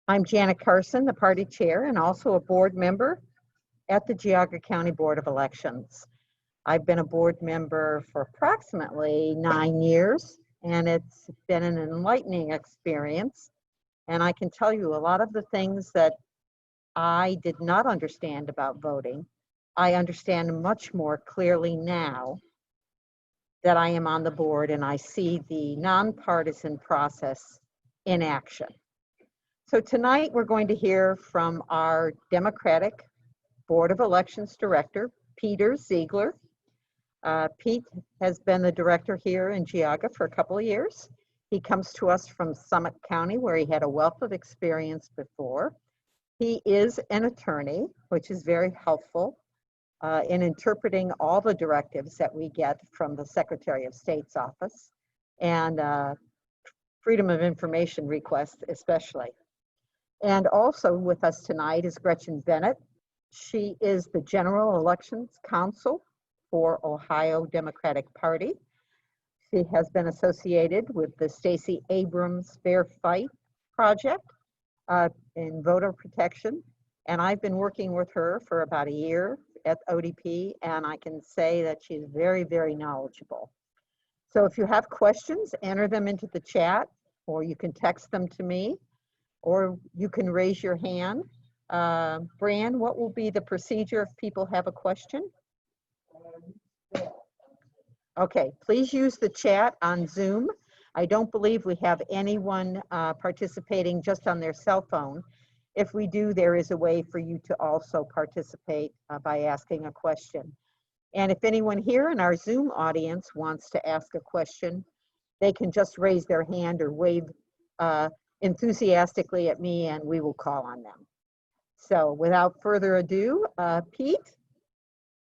I'm Janet Carson, the party chair and also a board member at the Geauga County Board of Elections. I've been a board member for approximately 9 years, and it's been an enlightening experience. And I can tell you a lot of the things that I did not understand about voting, I understand much more clearly now that I am on the board and I see the nonpartisan process in action. So tonight we're going to hear from our Democratic Board of Elections Director, Peter Zeigler. Pete has been the director here in Geauga for a couple of years. He comes to us from Summit County, where he had a wealth of experience before. He is an attorney, which is very helpful in interpreting all the directives that we get from the Secretary of State's office and Freedom of Information requests especially. And also with us tonight is Gretchen Bennett. She is the General Elections Counsel for Ohio Democratic Party. She has been associated with the Stacey Abrams Fair Fight Project in voter protection. And I've been working with her for about a year at ODP, and I can say that she's very, very knowledgeable. So if you have questions, enter them into the chat, or you can text them to me, or you can raise your hand. Bran, what will be the procedure if people have a question? Okay, please use the chat on Zoom. I don't believe we have anyone participating just on their cell phone. If we do, there is a way for you to also participate by asking a question. And if anyone here in our Zoom audience wants to ask a question, they can just raise their hand or wave enthusiastically at me and we will call on them. So without further ado, Pete,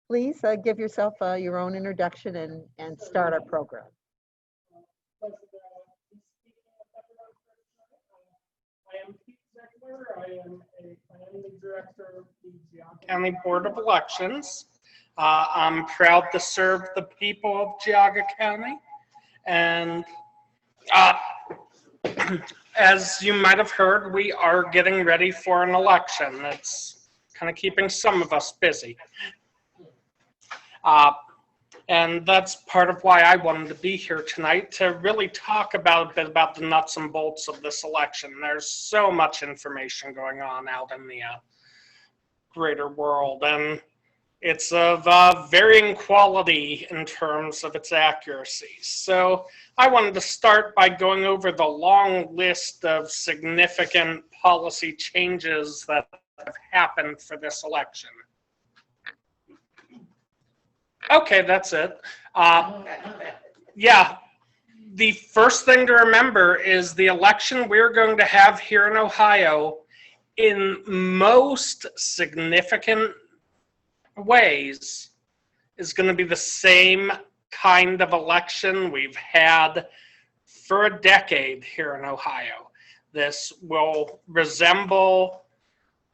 please give yourself your own introduction and start our program. I am Pete Zeigler. I am a planning director of the Geauga County Board of Elections. I'm proud to serve the people of Geauga County. And as you might have heard, we are getting ready for an election. It's kind of keeping some of us busy. And that's part of why I wanted to be here tonight, to really talk about a bit about the nuts and bolts of this election. There's so much information going on out in the greater world, and it's of varying quality in terms of its accuracy. So I wanted to start by going over the long list of significant policy changes that have happened for this election. Okay, that's it. Yeah, the first thing to remember is the election we're going to have here in Ohio, in most significant ways, is going to be the same kind of election we've had for a decade here in Ohio. This will resemble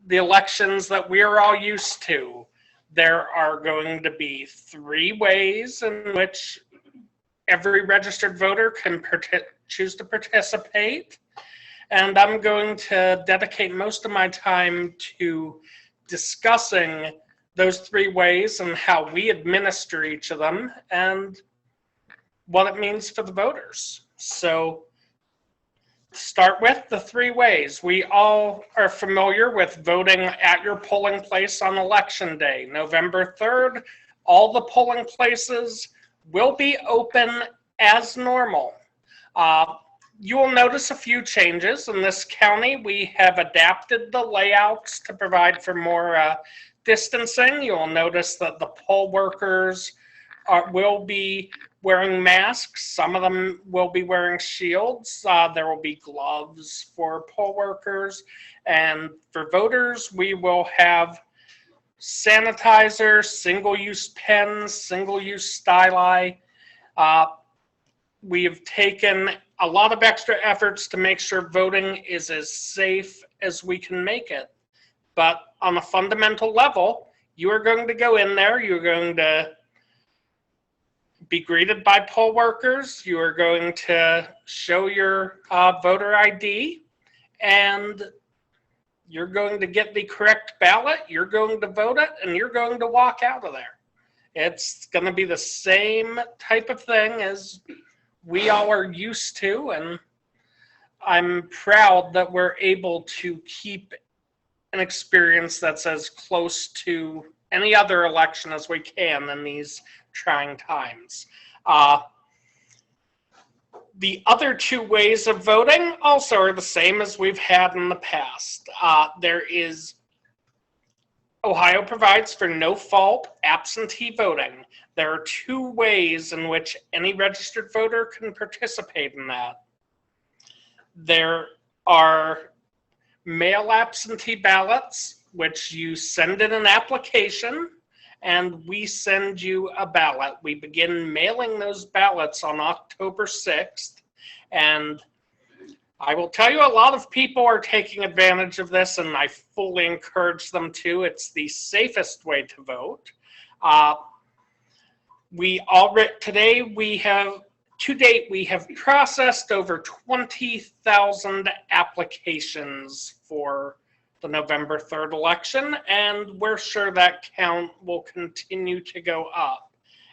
the elections that we're all used to. There are going to be 3 ways in which every registered voter can choose to participate. And I'm going to dedicate most of my time to discussing those 3 ways and how we administer each of them and what it means for the voters. So start with the 3 ways. We all are familiar with voting at your polling place on election day, November 3rd. All the polling places will be open as normal. You will notice a few changes. In this county, we have adapted the layouts to provide for more distancing. You'll notice that the poll workers will be wearing masks. Some of them will be wearing shields. There will be gloves for poll workers. And for voters, we will have sanitizer, single-use pens, single-use styli. We have taken a lot of extra efforts to make sure voting is as safe as we can make it. But on a fundamental level, you are going to go in there, you're going to be greeted by poll workers, you are going to show your voter ID, and You're going to get the correct ballot, you're going to vote it, and you're going to walk out of there. It's going to be the same type of thing as we all are used to, and I'm proud that we're able to keep an experience that's as close to any other election as we can in these trying times. The other two ways of voting also are the same as we've had in the past. Ohio provides for no-fault absentee voting. There are two ways in which any registered voter can participate in that. There are mail absentee ballots, which you send in an application, and we send you a ballot. We begin mailing those ballots on October 6th, and I will tell you, a lot of people are taking advantage of this, and I fully encourage them to. It's the safest way to vote. To date, we have processed over 20,000 applications for the November 3rd election, and we're sure that count will continue to go up.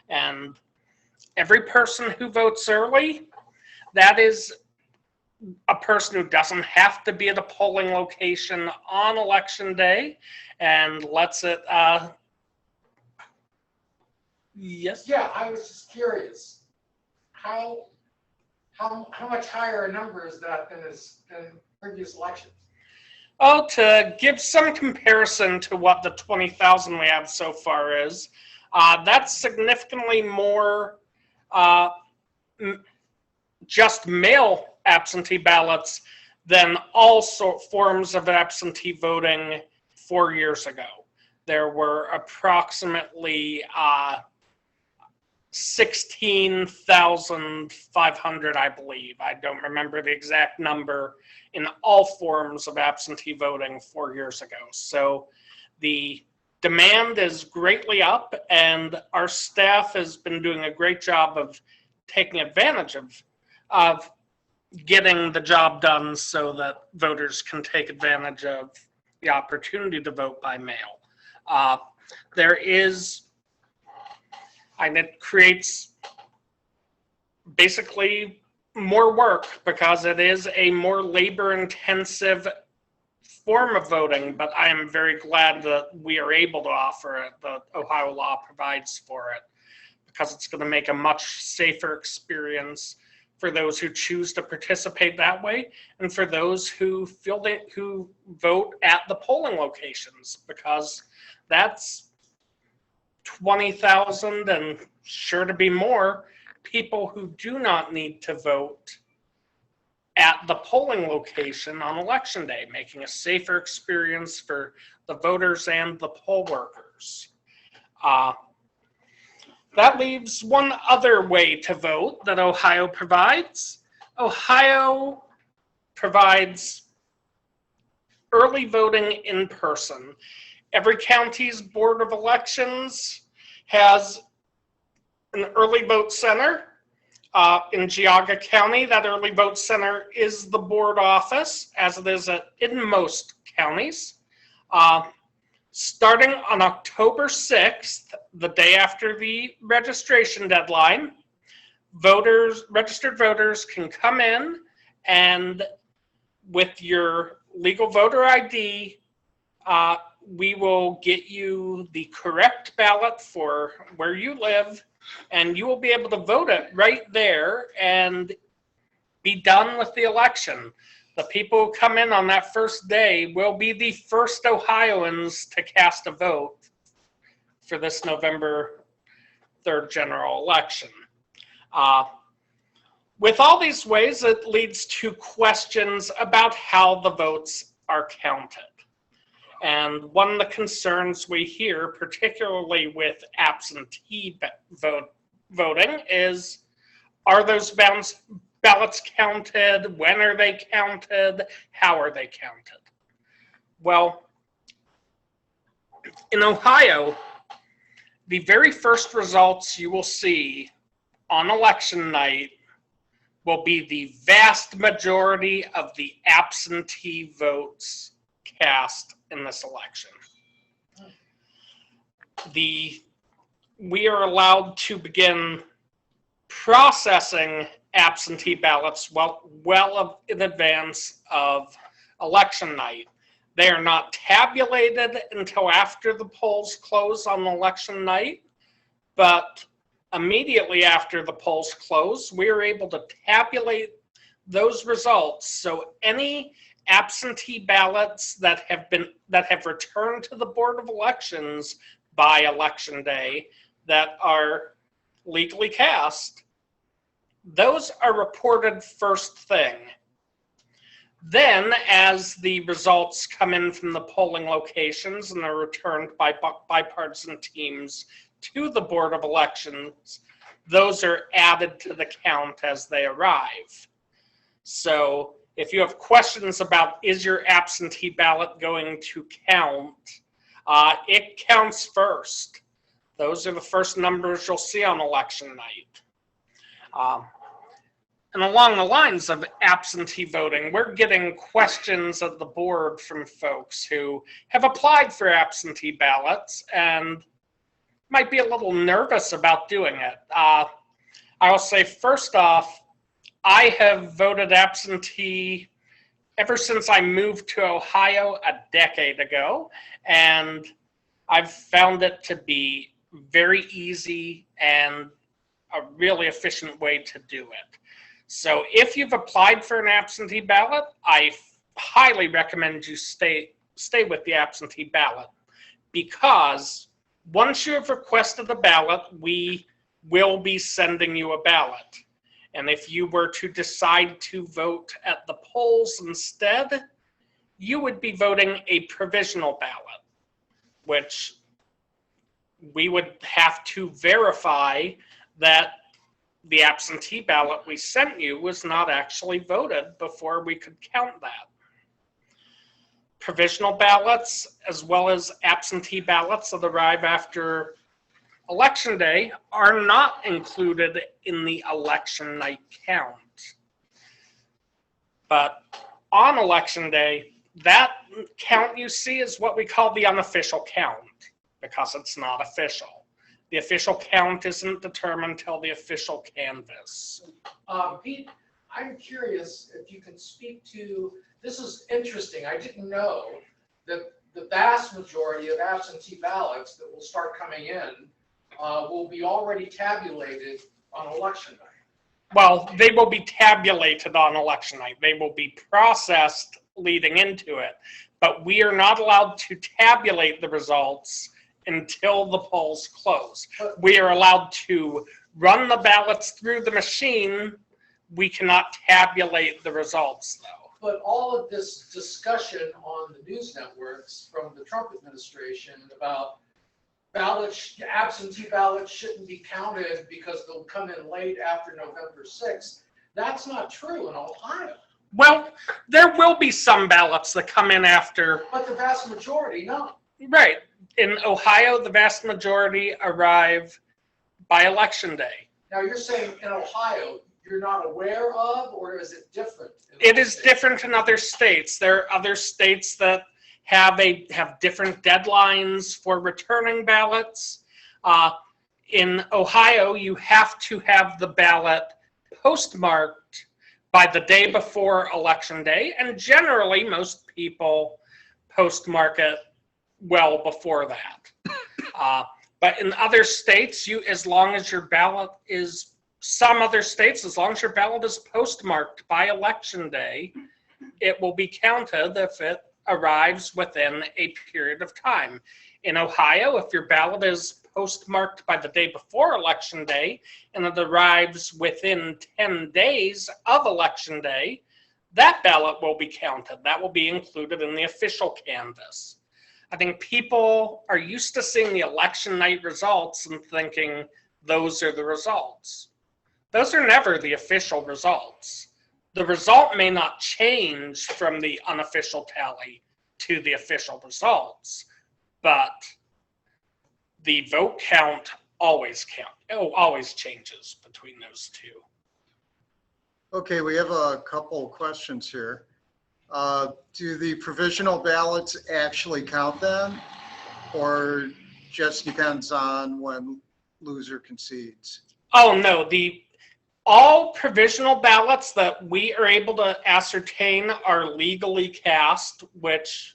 And every person who votes early, that is a person who doesn't have to be at a polling location on election day and lets it, yes? Yeah, I was just curious. How much higher a number is that than previous elections? Oh, to give some comparison to what the 20,000 we have so far is, that's significantly more just mail absentee ballots than all forms of absentee voting 4 years ago. There were approximately 16,500, I believe. I don't remember the exact number in all forms of absentee voting 4 years ago. So the demand is greatly up, and our staff has been doing a great job of taking advantage of getting the job done so that voters can take advantage of the opportunity to vote by mail. And it creates basically more work because it is a more labor-intensive form of voting, but I am very glad that we are able to offer it. The Ohio law provides for it because it's going to make a much safer experience for those who choose to participate that way, and for those who who vote at the polling locations, because that's 20,000 and sure to be more people who do not need to vote at the polling location on election day, making a safer experience for the voters and the poll workers. That leaves one other way to vote that Ohio provides. Ohio provides early voting in person. Every county's Board of Elections has an early vote center. In Geauga County, that early vote center is the board office, as it is in most counties. Starting on October 6th, the day after the registration deadline, registered voters can come in, and with your legal voter ID, we will get you the correct ballot for where you live, and you will be able to vote it right there and be done with the election. The people who come in on that first day will be the first Ohioans to cast a vote for this November 3rd general election. With all these ways, it leads to questions about how the votes are counted. And one of the concerns we hear, particularly with absentee voting, is, are those ballots counted? When are they counted? How are they counted? Well, in Ohio, the very first results you will see on election night will be the vast majority of the absentee votes cast in this election. We are allowed to begin processing absentee ballots well in advance of election night. They are not tabulated until after the polls close on election night, but immediately after the polls close, we are able to tabulate those results. So any absentee ballots that have returned to the Board of Elections by election day that are legally cast, those are reported first thing. Then, as the results come in from the polling locations and are returned by bipartisan teams to the Board of Elections, those are added to the count as they arrive. So if you have questions about is your absentee ballot going to count, it counts first. Those are the first numbers you'll see on election night. And along the lines of absentee voting, we're getting questions at the board from folks who have applied for absentee ballots and might be a little nervous about doing it. I'll say first off, I have voted absentee ever since I moved to Ohio a decade ago, and I've found it to be very easy and a really efficient way to do it. So if you've applied for an absentee ballot, I highly recommend you stay with the absentee ballot, because once you have requested a ballot, we will be sending you a ballot. And if you were to decide to vote at the polls instead, you would be voting a provisional ballot, which we would have to verify that the absentee ballot we sent you was not actually voted before we could count that. Provisional ballots, as well as absentee ballots that arrive after election day, are not included in the election night count. But on election day, that count you see is what we call the unofficial count, because it's not official. The official count isn't determined until the official canvass. Pete, I'm curious if you can speak to, this is interesting, I didn't know that the vast majority of absentee ballots that will start coming in will be already tabulated on election night. Well, they will be tabulated on election night. They will be processed leading into it, but we are not allowed to tabulate the results until the polls close. We are allowed to run the ballots through the machine. We cannot tabulate the results, though. But all of this discussion on the news networks from the Trump administration about absentee ballots shouldn't be counted because they'll come in late after November 6th, that's not true in Ohio. Well, there will be some ballots that come in after. But the vast majority, no. Right. In Ohio, the vast majority arrive by election day. Now you're saying in Ohio, you're not aware of, or is it different? It is different in other states. There are other states that have different deadlines for returning ballots. In Ohio, you have to have the ballot postmarked by the day before election day, and generally most people postmark it well before that. But in other states, as long as your ballot is postmarked by election day, it will be counted if it arrives within a period of time. In Ohio, if your ballot is postmarked by the day before election day and it arrives within 10 days of election day, that ballot will be counted. That will be included in the official canvass. I think people are used to seeing the election night results and thinking those are the results. Those are never the official results. The result may not change from the unofficial tally to the official results, but the vote count always changes between those two. Okay, we have a couple questions here. Do the provisional ballots actually count then? Or just depends on when loser concedes? Oh, no, all provisional ballots that we are able to ascertain are legally cast, which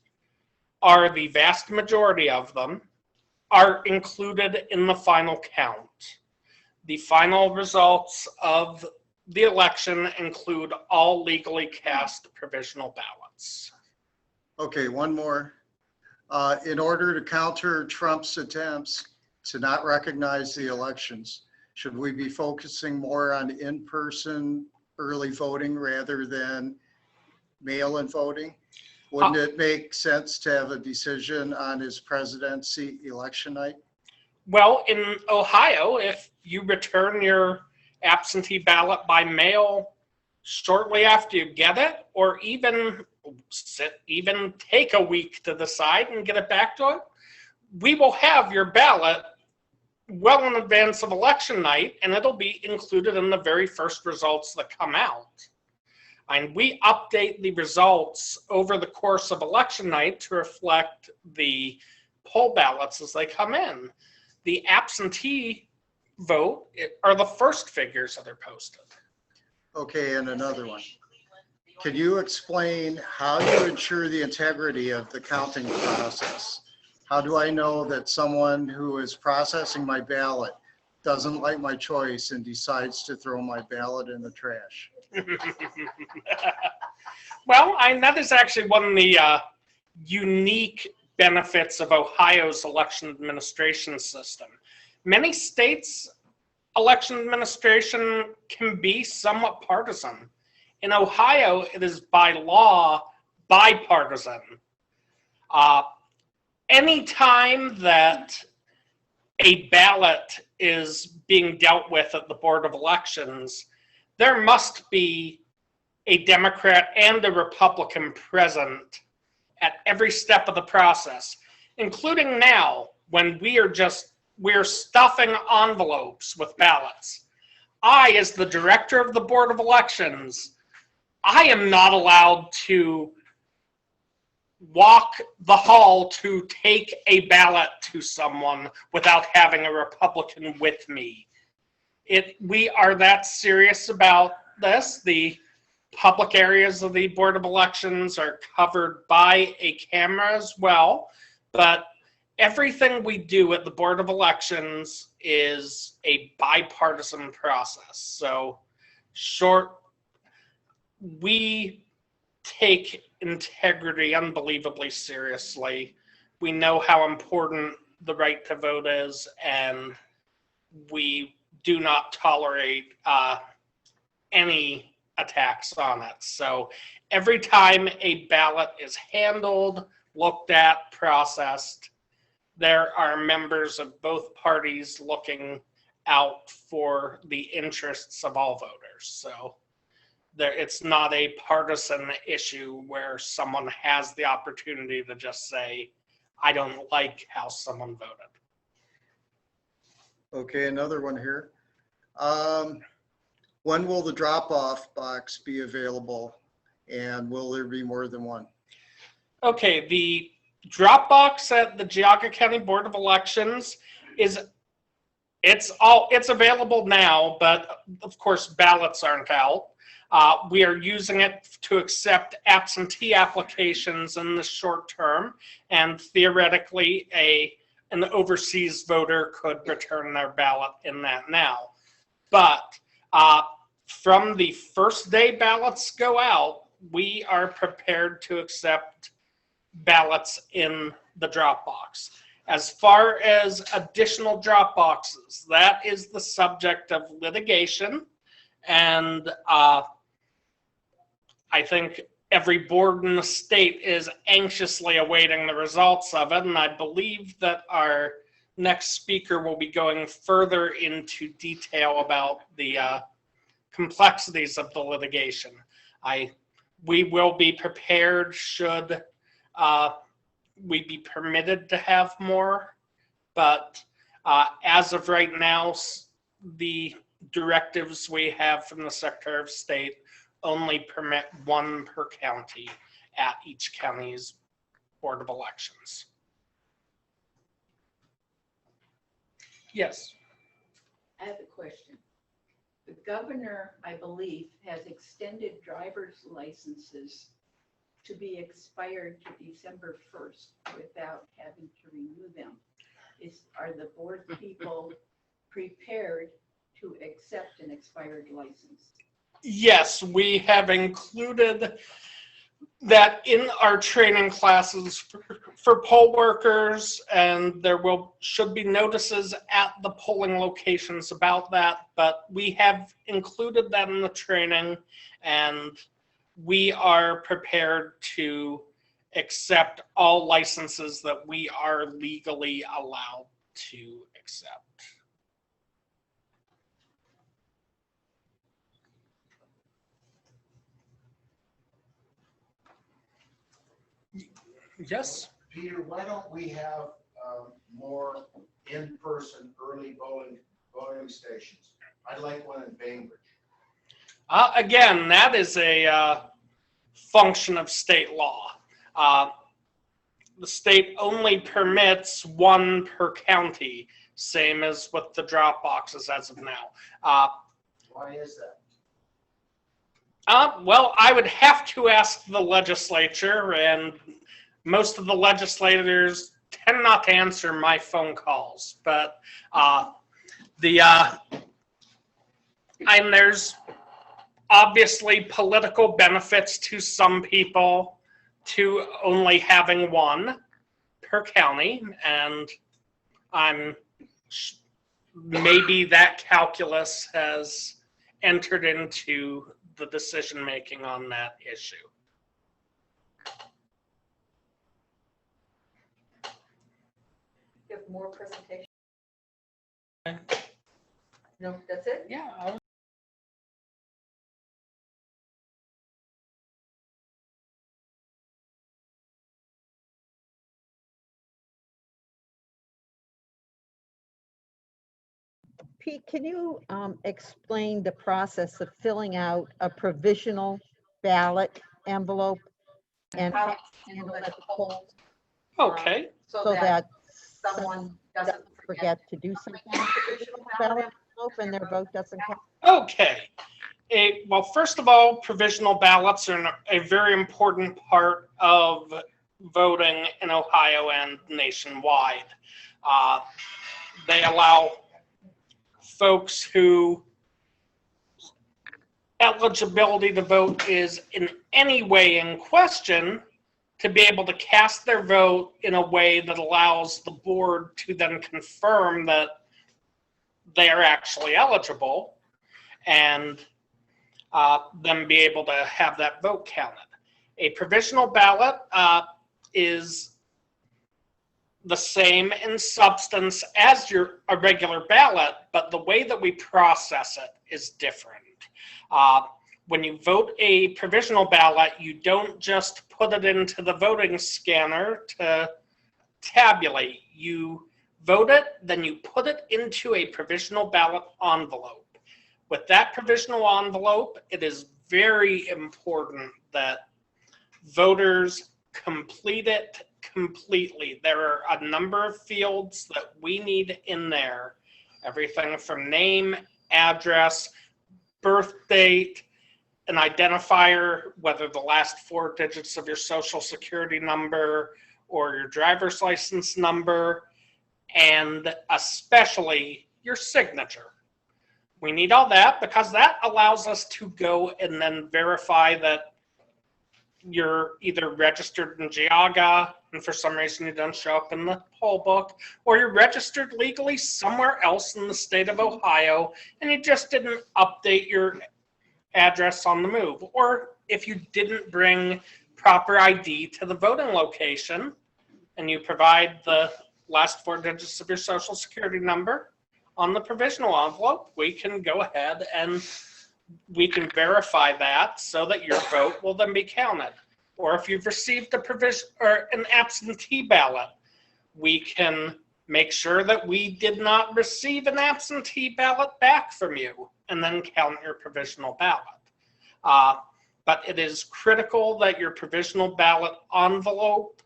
are the vast majority of them, are included in the final count. The final results of the election include all legally cast provisional ballots. Okay, one more. In order to counter Trump's attempts to not recognize the elections, should we be focusing more on in-person early voting rather than mail-in voting? Wouldn't it make sense to have a decision on his presidency election night? Well, in Ohio, if you return your absentee ballot by mail shortly after you get it, or even take a week to decide and get it back to it, we will have your ballot well in advance of election night, and it'll be included in the very first results that come out. And we update the results over the course of election night to reflect the poll ballots as they come in. The absentee vote are the first figures that are posted. Okay, and another one. Can you explain how you ensure the integrity of the counting process? How do I know that someone who is processing my ballot doesn't like my choice and decides to throw my ballot in the trash? Well, that is actually one of the unique benefits of Ohio's election administration system. Many states' election administration can be somewhat partisan. In Ohio, it is by law bipartisan. Anytime that a ballot is being dealt with at the Board of Elections, there must be a Democrat and a Republican present at every step of the process, including now when we're stuffing envelopes with ballots. I, as the director of the Board of Elections, I am not allowed to walk the hall to take a ballot to someone without having a Republican with me. We are that serious about this. The public areas of the Board of Elections are covered by a camera as well, but everything we do at the Board of Elections is a bipartisan process. So we take integrity unbelievably seriously. We know how important the right to vote is, and we do not tolerate any attacks on it. So every time a ballot is handled, looked at, processed, there are members of both parties looking out for the interests of all voters. So it's not a partisan issue where someone has the opportunity to just say, I don't like how someone voted. Okay, another one here. When will the drop-off box be available, and will there be more than one? Okay, the drop box at the Geauga County Board of Elections it's available now, but of course ballots aren't out. We are using it to accept absentee applications in the short term, and theoretically an overseas voter could return their ballot in that now. But from the first day ballots go out, we are prepared to accept ballots in the drop box. As far as additional drop boxes, that is the subject of litigation, and I think every board in the state is anxiously awaiting the results of it, and I believe that our next speaker will be going further into detail about the complexities of the litigation. We will be prepared should we be permitted to have more, but as of right now, the directives we have from the Secretary of State only permit one per county, at each county's Board of Elections. Yes. I have a question. The governor, I believe, has extended driver's licenses to be expired to December 1st without having to renew them. Are the board people prepared to accept an expired license? Yes, we have included that in our training classes for poll workers, and there should be notices at the polling locations about that, but we have included that in the training, and we are prepared to accept all licenses that we are legally allowed to accept. Yes. Peter, why don't we have more in-person early voting stations? I'd like one in Bainbridge. Again, that is a function of state law. The state only permits one per county, same as with the drop boxes as of now. Why is that? Well, I would have to ask the legislature, and most of the legislators tend not to answer my phone calls, but and there's obviously political benefits to some people to only having one per county, and maybe that calculus has entered into the decision making on that issue. You have more presentation? No, that's it? Yeah. Pete, can you explain the process of filling out a provisional ballot envelope and How handle to handle it it at the polls Okay. so that someone doesn't forget to do something on the provisional ballot envelope and their vote doesn't count? Okay. Well, first of all, provisional ballots are a very important part of voting in Ohio and nationwide. They allow folks who eligibility to vote is in any way in question to be able to cast their vote in a way that allows the board to then confirm that they are actually eligible and then be able to have that vote counted. A provisional ballot is the same in substance as a regular ballot, but the way that we process it is different. When you vote a provisional ballot, you don't just put it into the voting scanner to tabulate. You vote it, then you put it into a provisional ballot envelope. With that provisional envelope, it is very important that voters complete it completely. There are a number of fields that we need in there. Everything from name, address, birth date, an identifier, whether the last 4 digits of your social security number or your driver's license number, and especially your signature. We need all that because that allows us to go and then verify that you're either registered in Geauga and for some reason you don't show up in the poll book, or you're registered legally somewhere else in the state of Ohio and you just didn't update your address on the move, or if you didn't bring proper ID to the voting location and you provide the last 4 digits of your social security number on the provisional envelope, we can go ahead and we can verify that so that your vote will then be counted. Or if you've received a provision or an absentee ballot, we can make sure that we did not receive an absentee ballot back from you and then count your provisional ballot. but it is critical that your provisional ballot envelope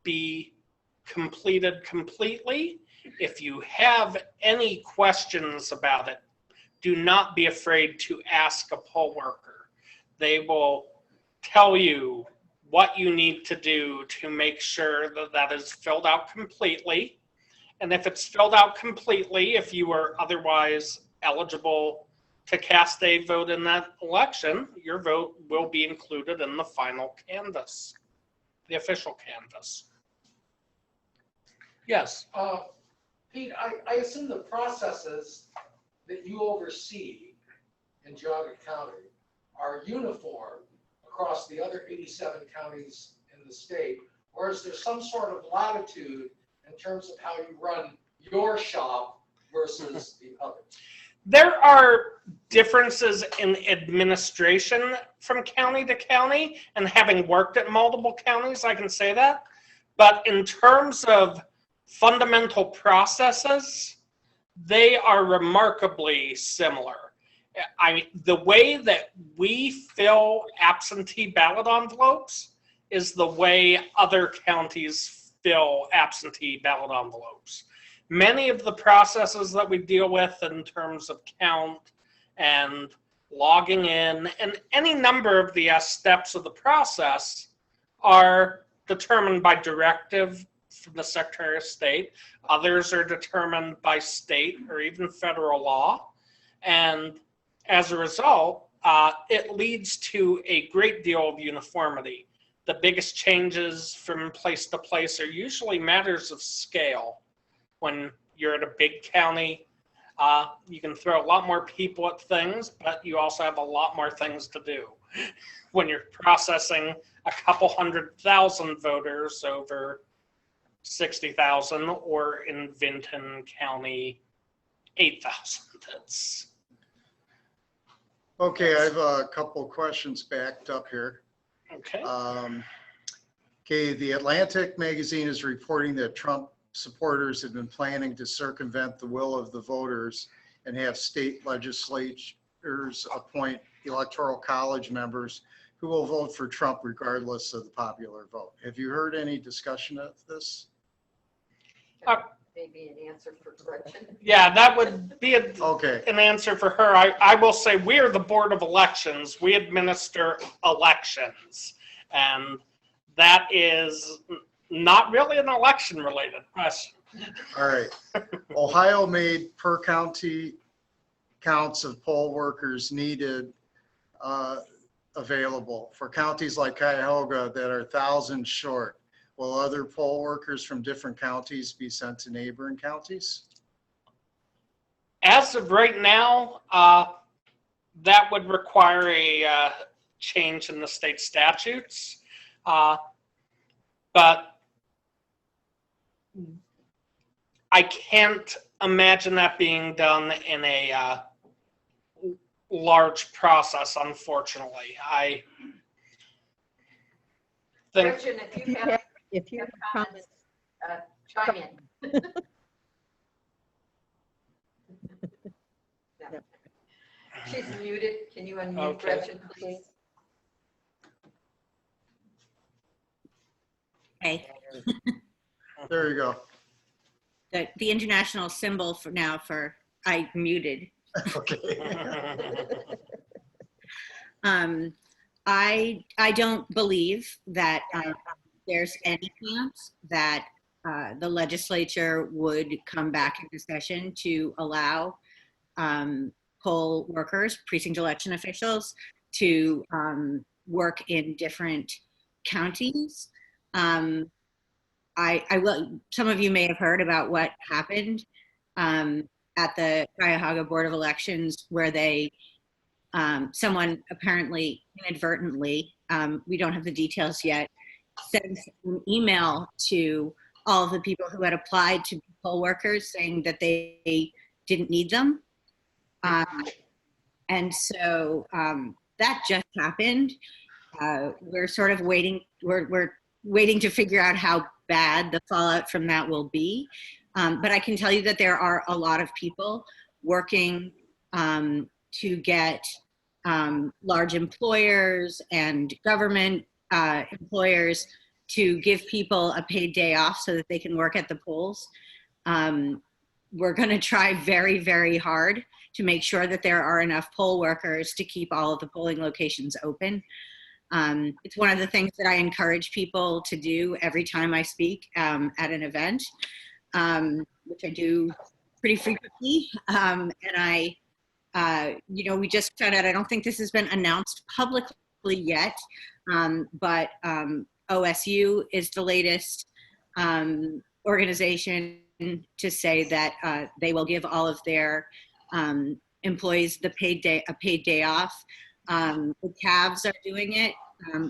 be completed completely. If you have any questions about it, do not be afraid to ask a poll worker. They will tell you what you need to do to make sure that that is filled out completely. And if it's filled out completely, if you are otherwise eligible to cast a vote in that election, your vote will be included in the final canvass, the official canvass. Yes. Pete, I assume the processes that you oversee in Geauga County are uniform across the other 87 counties in the state, or is there some sort of latitude in terms of how you run your shop versus the others? There are differences in administration from county to county, and having worked at multiple counties, I can say that. But in terms of fundamental processes, they are remarkably similar. The way that we fill absentee ballot envelopes is the way other counties fill absentee ballot envelopes. Many of the processes that we deal with in terms of count and logging in and any number of the steps of the process are determined by directive from the Secretary of State. Others are determined by state or even federal law. And as a result, it leads to a great deal of uniformity. The biggest changes from place to place are usually matters of scale. When you're at a big county, you can throw a lot more people at things, but you also have a lot more things to do. When you're processing a couple 100,000 voters over 60,000, or in Vinton County, 8,000. That's Okay, I have a couple questions backed up here. okay. Okay, the Atlantic magazine is reporting that Trump supporters have been planning to circumvent the will of the voters and have state legislatures appoint electoral college members who will vote for Trump regardless of the popular vote. Have you heard any discussion of this? Maybe an answer for Gretchen. Yeah, that would be Okay, an answer for her. I will say we are the Board of Elections. We administer elections. And that is not really an election-related question. all right. Ohio made per county counts of poll workers needed available for counties like Cuyahoga that are thousands short. Will other poll workers from different counties be sent to neighboring counties? As of right now, that would require a change in the state statutes. But I can't imagine that being done in a large process, unfortunately. I think Gretchen, if you have comments, chime in. No. She's muted. Can you unmute Okay. Gretchen, please? Okay, There you go. the international symbol for now for I muted. Okay. I don't believe that there's any chance that the legislature would come back into session to allow poll workers, precinct election officials, to work in different counties. I will. Some of you may have heard about what happened at the Cuyahoga Board of Elections, where they someone apparently inadvertently, we don't have the details yet, sent an email to all of the people who had applied to be poll workers saying that they didn't need them. And so that just happened. We're sort of waiting, we're waiting to figure out how bad the fallout from that will be. But I can tell you that there are a lot of people working to get large employers and government employers to give people a paid day off so that they can work at the polls. We're going to try very, very hard to make sure that there are enough poll workers to keep all of the polling locations open. It's one of the things that I encourage people to do every time I speak at an event, which I do pretty frequently. And we just found out, I don't think this has been announced publicly yet, but OSU is the latest organization to say that they will give all of their employees a paid day off. The Cavs are doing it,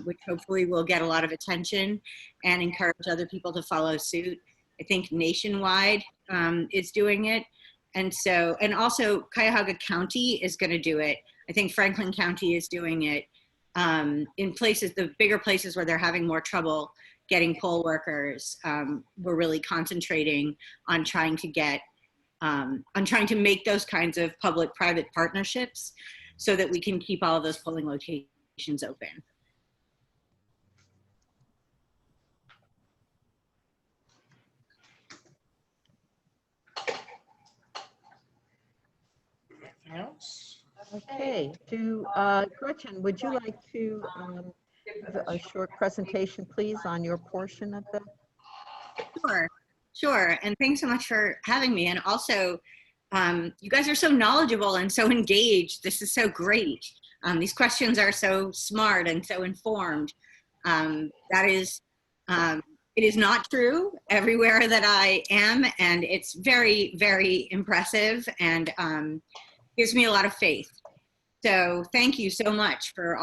which hopefully will get a lot of attention and encourage other people to follow suit. I think Nationwide is doing it. And also Cuyahoga County is going to do it. I think Franklin County is doing it in places, the bigger places where they're having more trouble getting poll workers. We're really concentrating on trying to make those kinds of public-private partnerships so that we can keep all of those polling locations open. Anything else? Okay, Gretchen, would you like to give a short presentation, please, on your portion of the? Sure. And thanks so much for having me. And also, you guys are so knowledgeable and so engaged. This is so great. These questions are so smart and so informed. It is not true everywhere that I am, and it's very, very impressive and gives me a lot of faith. So thank you so much for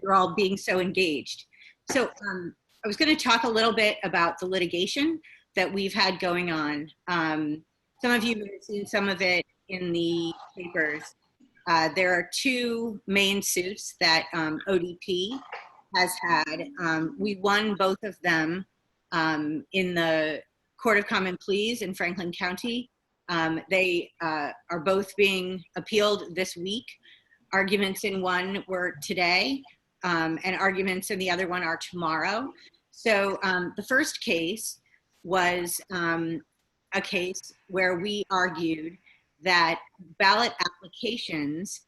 you're all being so engaged. So I was going to talk a little bit about the litigation that we've had going on. Some of you may have seen some of it in the papers. There are two main suits that ODP has had. We won both of them in the Court of Common Pleas in Franklin County. They are both being appealed this week. Arguments in one were today, and arguments in the other one are tomorrow. So the first case was a case where we argued that ballot applications,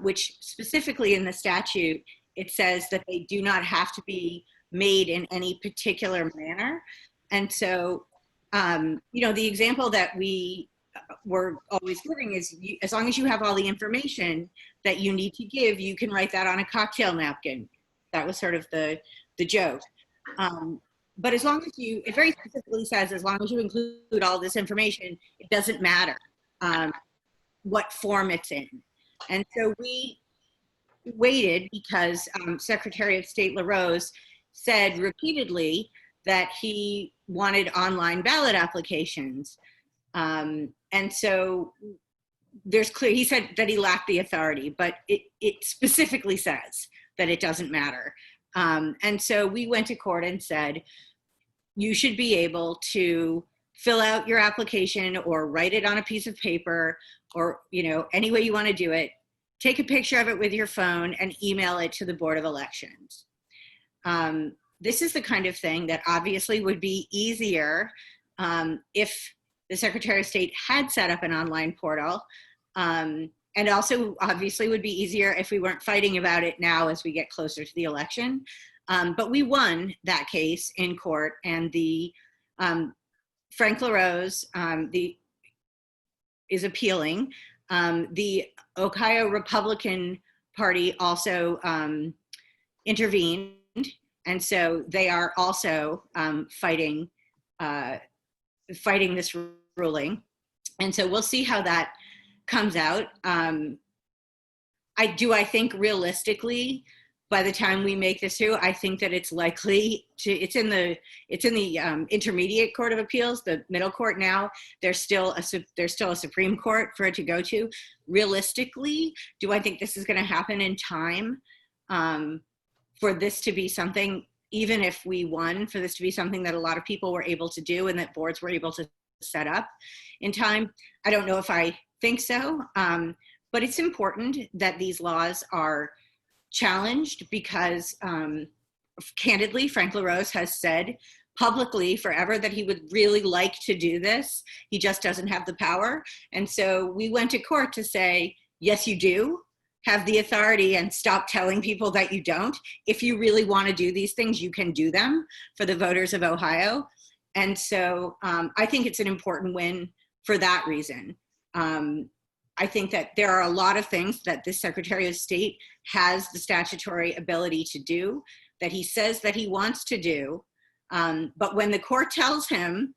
which specifically in the statute, it says that they do not have to be made in any particular manner. And so, the example that we were always giving is as long as you have all the information that you need to give, you can write that on a cocktail napkin. That was sort of the joke. But as long as it very specifically says, as long as you include all this information, it doesn't matter what form it's in. And so we waited because Secretary of State LaRose said repeatedly that he wanted online ballot applications. And so he said that he lacked the authority, but it specifically says that it doesn't matter. And so we went to court and said, you should be able to fill out your application or write it on a piece of paper or, any way you want to do it, take a picture of it with your phone and email it to the Board of Elections. This is the kind of thing that obviously would be easier if the Secretary of State had set up an online portal, and also obviously would be easier if we weren't fighting about it now as we get closer to the election. But we won that case in court, and the Frank LaRose is appealing. The Ohio Republican Party also intervened, and so they are also fighting this ruling. And so we'll see how that comes out. I think realistically, by the time we make this through, I think that it's likely to, it's in the Intermediate Court of Appeals, the middle court now. There's still a Supreme Court for it to go to. Realistically, do I think this is going to happen in time for this to be something, even if we won, for this to be something that a lot of people were able to do and that boards were able to set up in time? I don't know if I think so, But it's important that these laws are challenged because, candidly, Frank LaRose has said publicly forever that he would really like to do this. He just doesn't have the power. And so we went to court to say, yes, you do have the authority, and stop telling people that you don't. If you really want to do these things, you can do them for the voters of Ohio. And so I think it's an important win for that reason. I think that there are a lot of things that this Secretary of State has the statutory ability to do, that he says that he wants to do. But when the court tells him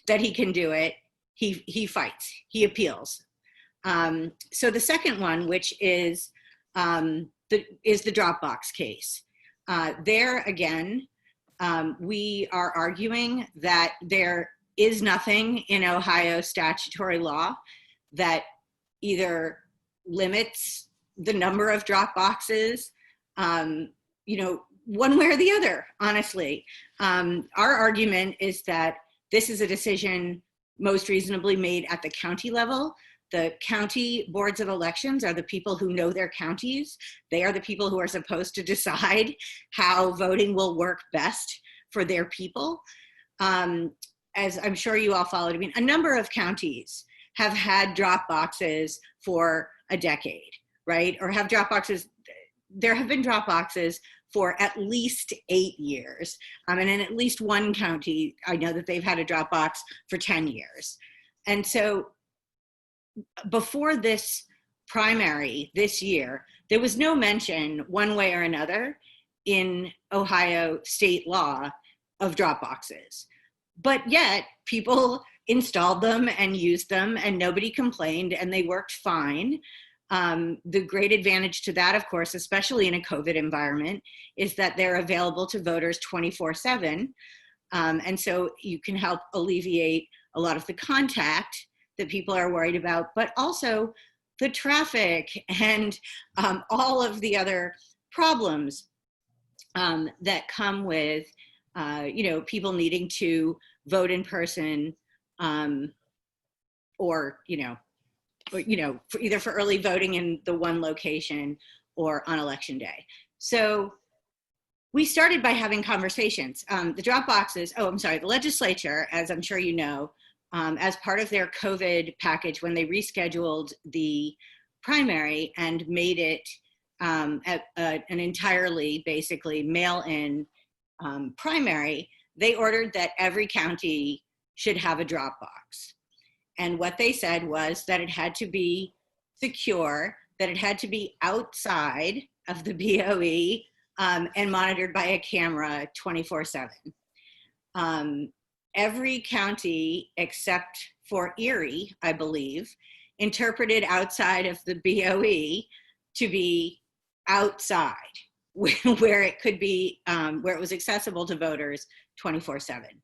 that he can do it, he fights, he appeals. So the second one, which is the Dropbox case. There again, we are arguing that there is nothing in Ohio statutory law that either limits the number of drop boxes, one way or the other, honestly. Our argument is that this is a decision most reasonably made at the county level. The county boards of elections are the people who know their counties. They are the people who are supposed to decide how voting will work best for their people. As I'm sure you all followed, a number of counties have had drop boxes for a decade, right? Or have drop boxes, there have been drop boxes for at least 8 years. And in at least one county, I know that they've had a drop box for 10 years. And so before this primary this year, there was no mention one way or another in Ohio state law of drop boxes. But yet people installed them and used them and nobody complained and they worked fine. The great advantage to that, of course, especially in a COVID environment, is that they're available to voters 24/7. And so you can help alleviate a lot of the contact that people are worried about, but also the traffic and all of the other problems that come with, people needing to vote in person or either for early voting in the one location or on election day. So we started by having conversations. The drop boxes, the legislature, as I'm sure you know, as part of their COVID package, when they rescheduled the primary and made it an entirely, basically, mail-in primary, they ordered that every county should have a drop box. And what they said was that it had to be secure, that it had to be outside of the BOE and monitored by a camera 24/7. Every county except for Erie, I believe, interpreted outside of the BOE to be outside, where it could be, where it was accessible to voters 24/7.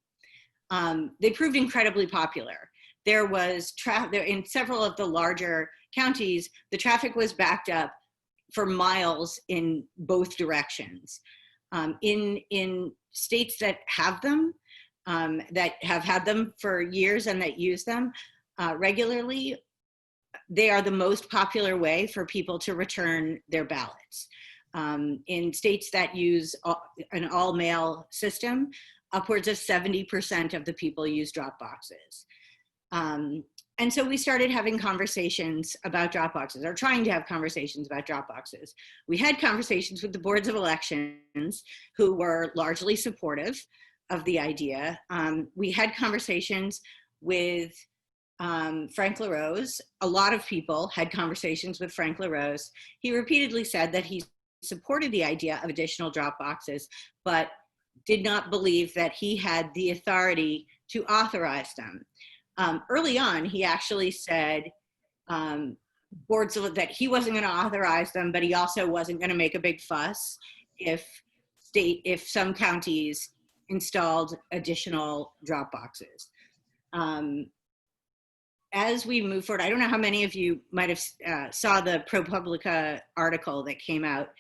They proved incredibly popular. There was in several of the larger counties, the traffic was backed up for miles in both directions. In states that have them, that have had them for years and that use them regularly, they are the most popular way for people to return their ballots. In states that use an all-mail system, upwards of 70% of the people use drop boxes. And so we started having conversations about drop boxes, or trying to have conversations about drop boxes. We had conversations with the boards of elections who were largely supportive of the idea. We had conversations with Frank LaRose. A lot of people had conversations with Frank LaRose. He repeatedly said that he supported the idea of additional drop boxes, but did not believe that he had the authority to authorize them. Early on, he actually said that he wasn't going to authorize them, but he also wasn't going to make a big fuss if some counties installed additional drop boxes. As we move forward, I don't know how many of you might have saw the ProPublica article that came out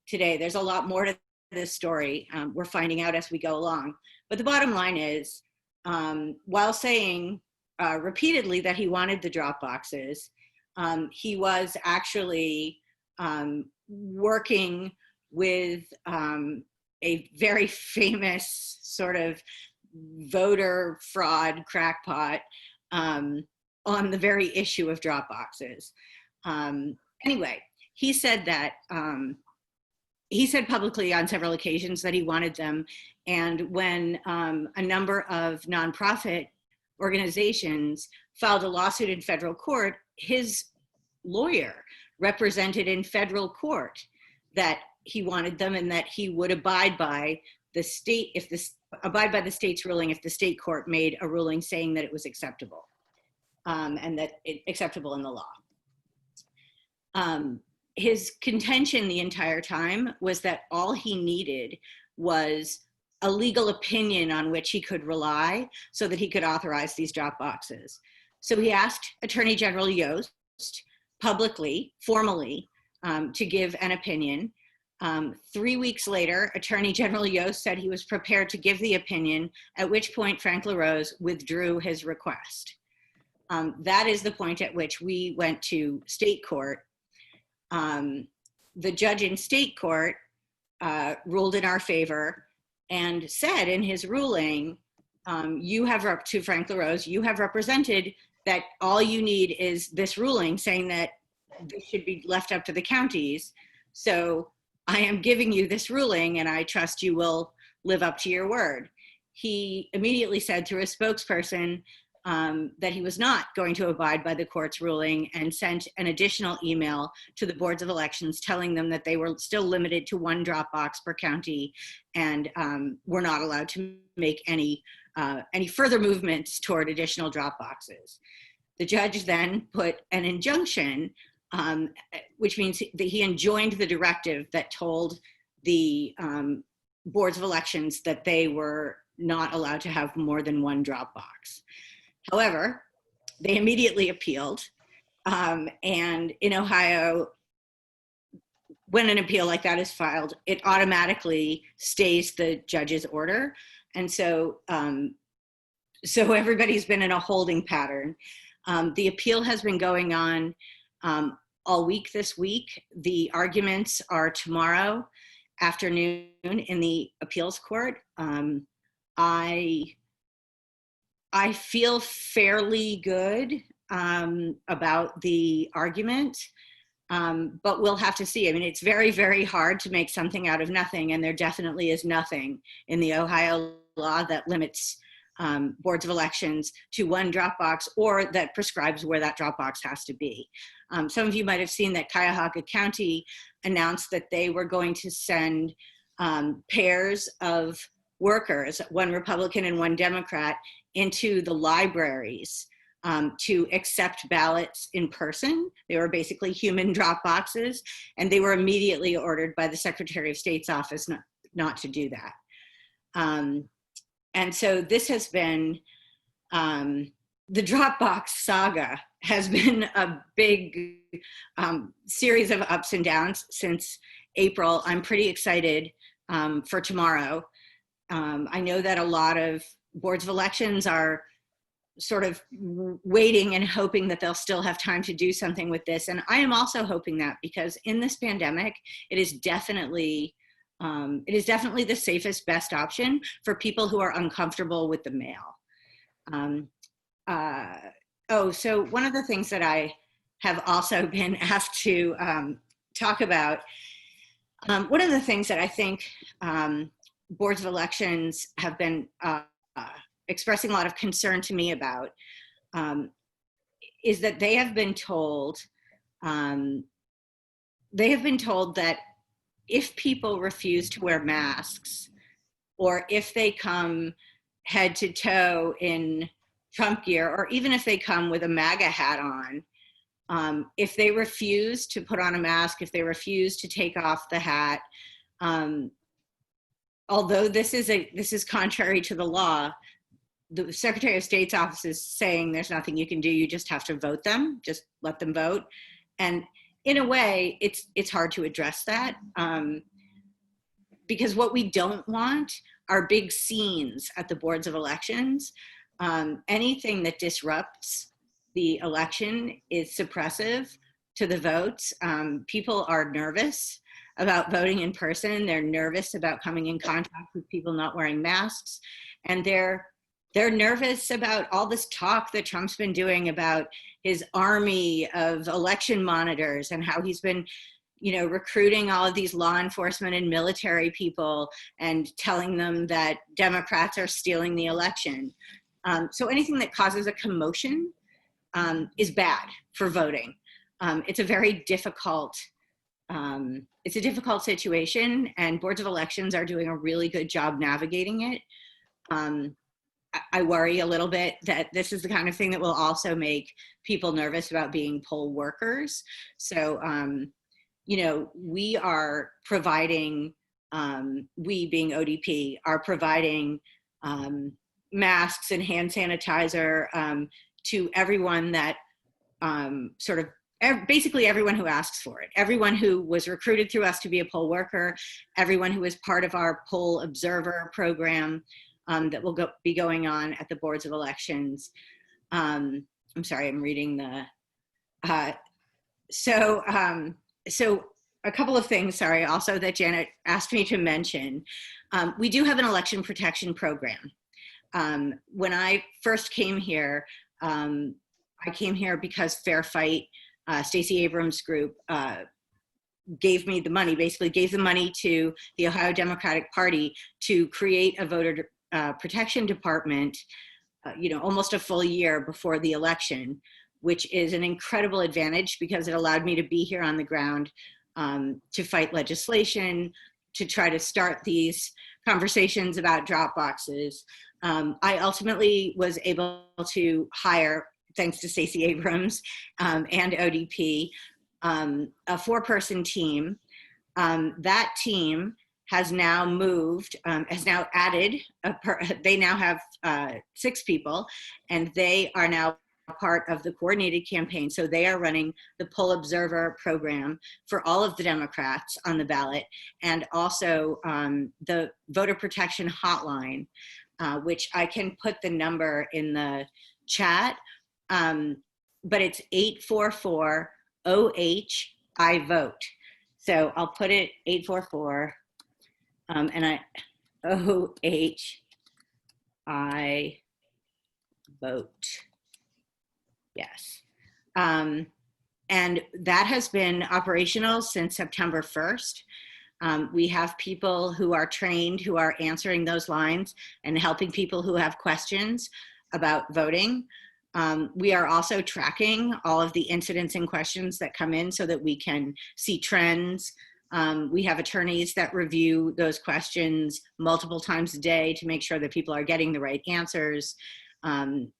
today. There's a lot more to this story. We're finding out as we go along. But the bottom line is, while saying repeatedly that he wanted the drop boxes, he was actually working with a very famous sort of voter fraud crackpot on the very issue of drop boxes. Anyway, he said that he said publicly on several occasions that he wanted them. And when a number of nonprofit organizations filed a lawsuit in federal court, his lawyer represented in federal court that he wanted them and that he would abide by the state, abide by the state's ruling if the state court made a ruling saying that it was acceptable, and that it acceptable in the law. His contention the entire time was that all he needed was a legal opinion on which he could rely so that he could authorize these drop boxes. So he asked Attorney General Yost publicly, formally, to give an opinion. 3 weeks later, Attorney General Yost said he was prepared to give the opinion, at which point Frank LaRose withdrew his request. That is the point at which we went to state court. The judge in state court ruled in our favor and said in his ruling, you have, to Frank LaRose, you have represented that all you need is this ruling saying that this should be left up to the counties. So I am giving you this ruling and I trust you will live up to your word. He immediately said through a spokesperson that he was not going to abide by the court's ruling and sent an additional email to the boards of elections telling them that they were still limited to one drop box per county and were not allowed to make any further movements toward additional drop boxes. The judge then put an injunction, which means that he enjoined the directive that told the boards of elections that they were not allowed to have more than one drop box. However, they immediately appealed, and in Ohio, when an appeal like that is filed, it automatically stays the judge's order. And so, so everybody's been in a holding pattern. The appeal has been going on all week this week. The arguments are tomorrow afternoon in the appeals court. I feel fairly good about the argument, but we'll have to see. I mean, it's very, very hard to make something out of nothing, and there definitely is nothing in the Ohio law that limits boards of elections to one drop box or that prescribes where that drop box has to be. Some of you might have seen that Cuyahoga County announced that they were going to send pairs of workers, one Republican and one Democrat, into the libraries to accept ballots in person. They were basically human drop boxes, and they were immediately ordered by the Secretary of State's office not to do that. And so this has been, the Dropbox saga has been a big series of ups and downs since April. I'm pretty excited for tomorrow. I know that a lot of boards of elections are sort of waiting and hoping that they'll still have time to do something with this. And I am also hoping that, because in this pandemic, it is definitely the safest, best option for people who are uncomfortable with the mail. So one of the things that I have also been asked to talk about, one of the things that I think boards of elections have been expressing a lot of concern to me about is that they have been told that if people refuse to wear masks, or if they come head to toe in Trump gear, or even if they come with a MAGA hat on, if they refuse to put on a mask, if they refuse to take off the hat, although this is contrary to the law, the Secretary of State's office is saying there's nothing you can do. You just have to vote them, just let them vote. And in a way, it's hard to address that because what we don't want are big scenes at the boards of elections. Anything that disrupts the election is suppressive to the votes. People are nervous about voting in person. They're nervous about coming in contact with people not wearing masks. And they're nervous about all this talk that Trump's been doing about his army of election monitors and how he's been, recruiting all of these law enforcement and military people and telling them that Democrats are stealing the election. So anything that causes a commotion is bad for voting. It's a very difficult, it's a difficult situation, and boards of elections are doing a really good job navigating it. I worry a little bit that this is the kind of thing that will also make people nervous about being poll workers. So, we are providing, we being ODP, are providing masks and hand sanitizer to everyone that basically everyone who asks for it, everyone who was recruited through us to be a poll worker, everyone who is part of our poll observer program that will be going on at the boards of elections. I'm sorry, I'm reading the, so a couple of things, sorry, also that Janet asked me to mention. We do have an election protection program. When I first came here, I came here because Fair Fight, Stacey Abrams' group, gave me the money, basically gave the money to the Ohio Democratic Party to create a voter protection department, almost a full year before the election, which is an incredible advantage because it allowed me to be here on the ground to fight legislation, to try to start these conversations about drop boxes. I ultimately was able to hire, thanks to Stacey Abrams and ODP, a 4-person team. That team has now moved, has now added, they now have 6 people, and they are now part of the coordinated campaign. So they are running the poll observer program for all of the Democrats on the ballot, and also the voter protection hotline, which I can put the number in the chat, but it's 844-OH-I-VOTE. So I'll put it 844 and OH-I-VOTE. Yes. And that has been operational since September 1st. We have people who are trained, who are answering those lines and helping people who have questions about voting. We are also tracking all of the incidents and questions that come in so that we can see trends. We have attorneys that review those questions multiple times a day to make sure that people are getting the right answers.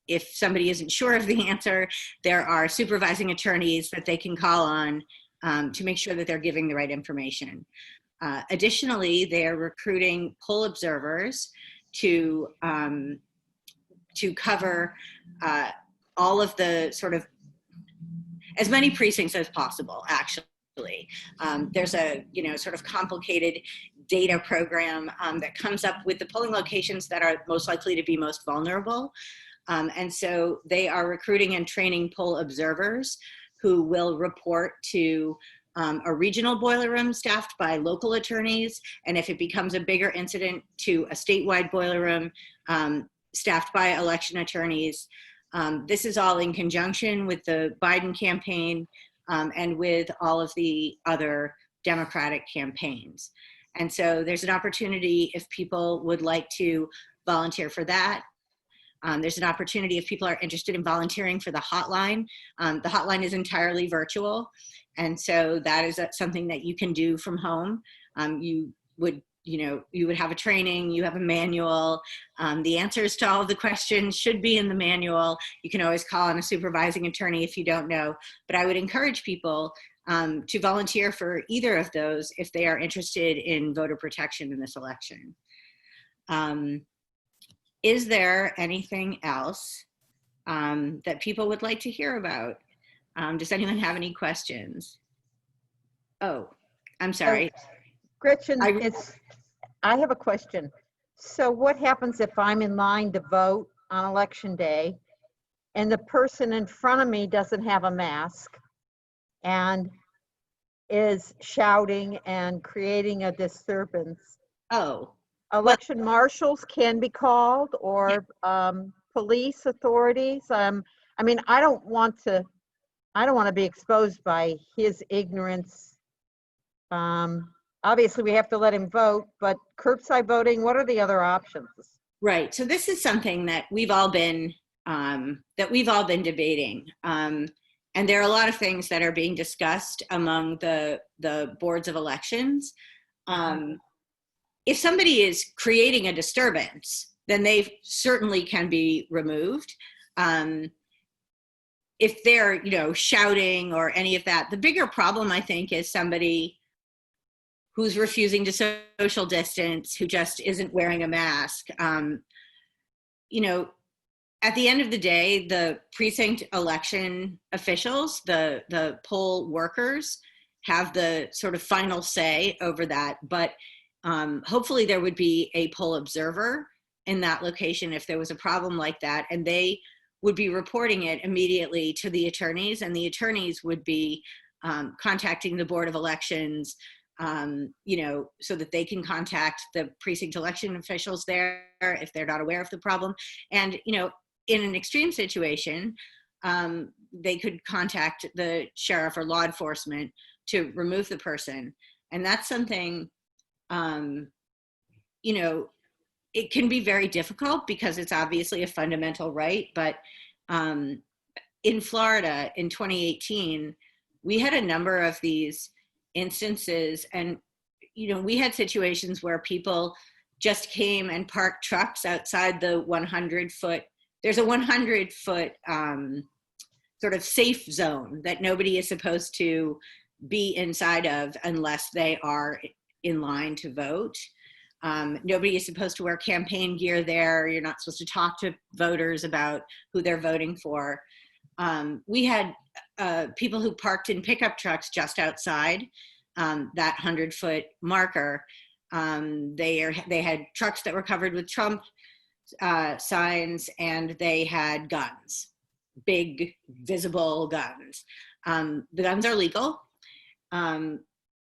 If somebody isn't sure of the answer, there are supervising attorneys that they can call on to make sure that they're giving the right information. Additionally, they are recruiting poll observers to cover all of the sort of, as many precincts as possible, actually. There's a, sort of complicated data program that comes up with the polling locations that are most likely to be most vulnerable. And so they are recruiting and training poll observers who will report to a regional boiler room staffed by local attorneys. And if it becomes a bigger incident, to a statewide boiler room staffed by election attorneys. This is all in conjunction with the Biden campaign and with all of the other Democratic campaigns. And so there's an opportunity if people would like to volunteer for that. There's an opportunity if people are interested in volunteering for the hotline. The hotline is entirely virtual. And so that is something that you can do from home. You would have a training, you have a manual. The answers to all of the questions should be in the manual. You can always call on a supervising attorney if you don't know. But I would encourage people to volunteer for either of those if they are interested in voter protection in this election. Is there anything else that people would like to hear about? Does anyone have any questions? Oh, I'm sorry. Gretchen, I have a question. So what happens if I'm in line to vote on election day and the person in front of me doesn't have a mask and is shouting and creating a disturbance, Oh, election marshals can be called, or police authorities. I mean, I don't want to be exposed by his ignorance. Obviously, we have to let him vote, but curbside voting, what are the other options? right. So this is something that we've all been debating. And there are a lot of things that are being discussed among the boards of elections. If somebody is creating a disturbance, then they certainly can be removed. If they're, shouting or any of that, the bigger problem, I think, is somebody who's refusing to social distance, who just isn't wearing a mask. At the end of the day, the precinct election officials, the poll workers, have the sort of final say over that. But hopefully there would be a poll observer in that location if there was a problem like that, and they would be reporting it immediately to the attorneys, and the attorneys would be contacting the Board of Elections, so that they can contact the precinct election officials there if they're not aware of the problem. And, in an extreme situation, they could contact the sheriff or law enforcement to remove the person. And that's something, it can be very difficult because it's obviously a fundamental right. But in Florida in 2018, we had a number of these instances, and we had situations where people just came and parked trucks outside the 100-foot. There's a 100-foot sort of safe zone that nobody is supposed to be inside of unless they are in line to vote. Nobody is supposed to wear campaign gear there. You're not supposed to talk to voters about who they're voting for. We had people who parked in pickup trucks just outside that 100-foot marker. They had trucks that were covered with Trump signs, and they had guns, big visible guns. The guns are legal.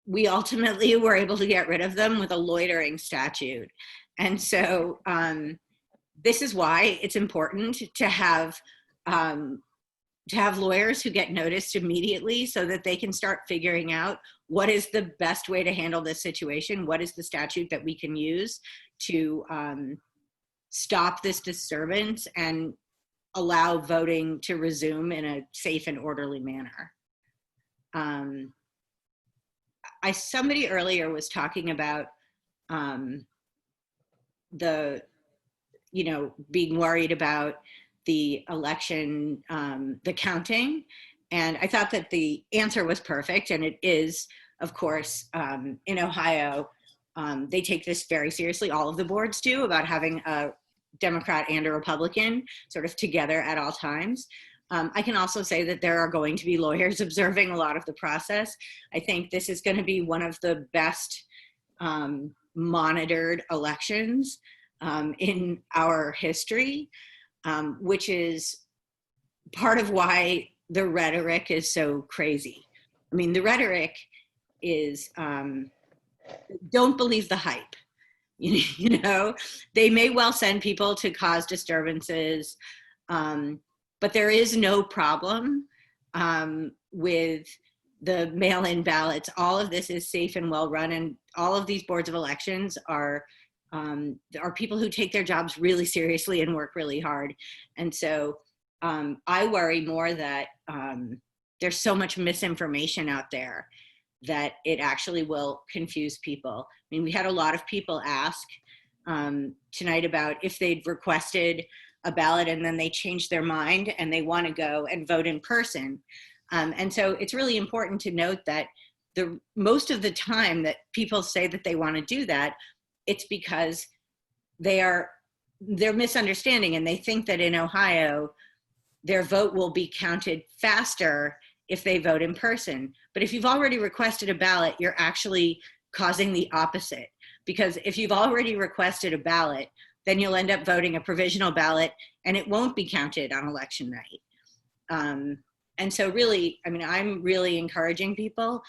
We ultimately were able to get rid of them with a loitering statute. And so this is why it's important to have lawyers who get noticed immediately so that they can start figuring out what is the best way to handle this situation. What is the statute that we can use to stop this disturbance and allow voting to resume in a safe and orderly manner. Somebody earlier was talking about being worried about the election, the counting. And I thought that the answer was perfect. And it is, of course, in Ohio, they take this very seriously. All of the boards do, about having a Democrat and a Republican sort of together at all times. I can also say that there are going to be lawyers observing a lot of the process. I think this is going to be one of the best monitored elections in our history, which is part of why the rhetoric is so crazy. I mean, the rhetoric is don't believe the hype. They may well send people to cause disturbances, but there is no problem with the mail-in ballots. All of this is safe and well run, and all of these boards of elections are people who take their jobs really seriously and work really hard. And so I worry more that there's so much misinformation out there that it actually will confuse people. I mean, we had a lot of people ask tonight about if they'd requested a ballot and then they changed their mind and they want to go and vote in person. And so it's really important to note that most of the time that people say that they want to do that, it's because they're misunderstanding, and they think that in Ohio, their vote will be counted faster if they vote in person. But if you've already requested a ballot, you're actually causing the opposite. Because if you've already requested a ballot, then you'll end up voting a provisional ballot, and it won't be counted on election night. And so really, I mean, I'm really encouraging people,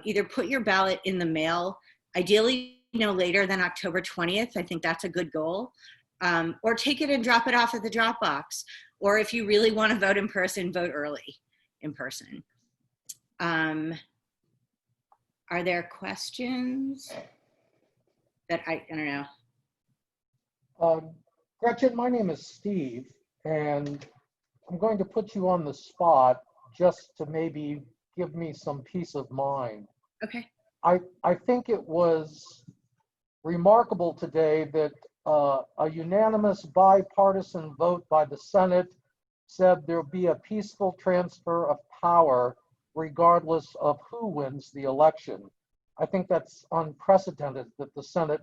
either put your ballot in the mail, ideally no later than October 20th. I think that's a good goal. Or take it and drop it off at the drop box. Or if you really want to vote in person, vote early in person. Are there questions that I don't know? Gretchen, my name is Steve, and I'm going to put you on the spot just to maybe give me some peace of mind. Okay. I think it was remarkable today that a unanimous bipartisan vote by the Senate said there'll be a peaceful transfer of power regardless of who wins the election. I think that's unprecedented that the Senate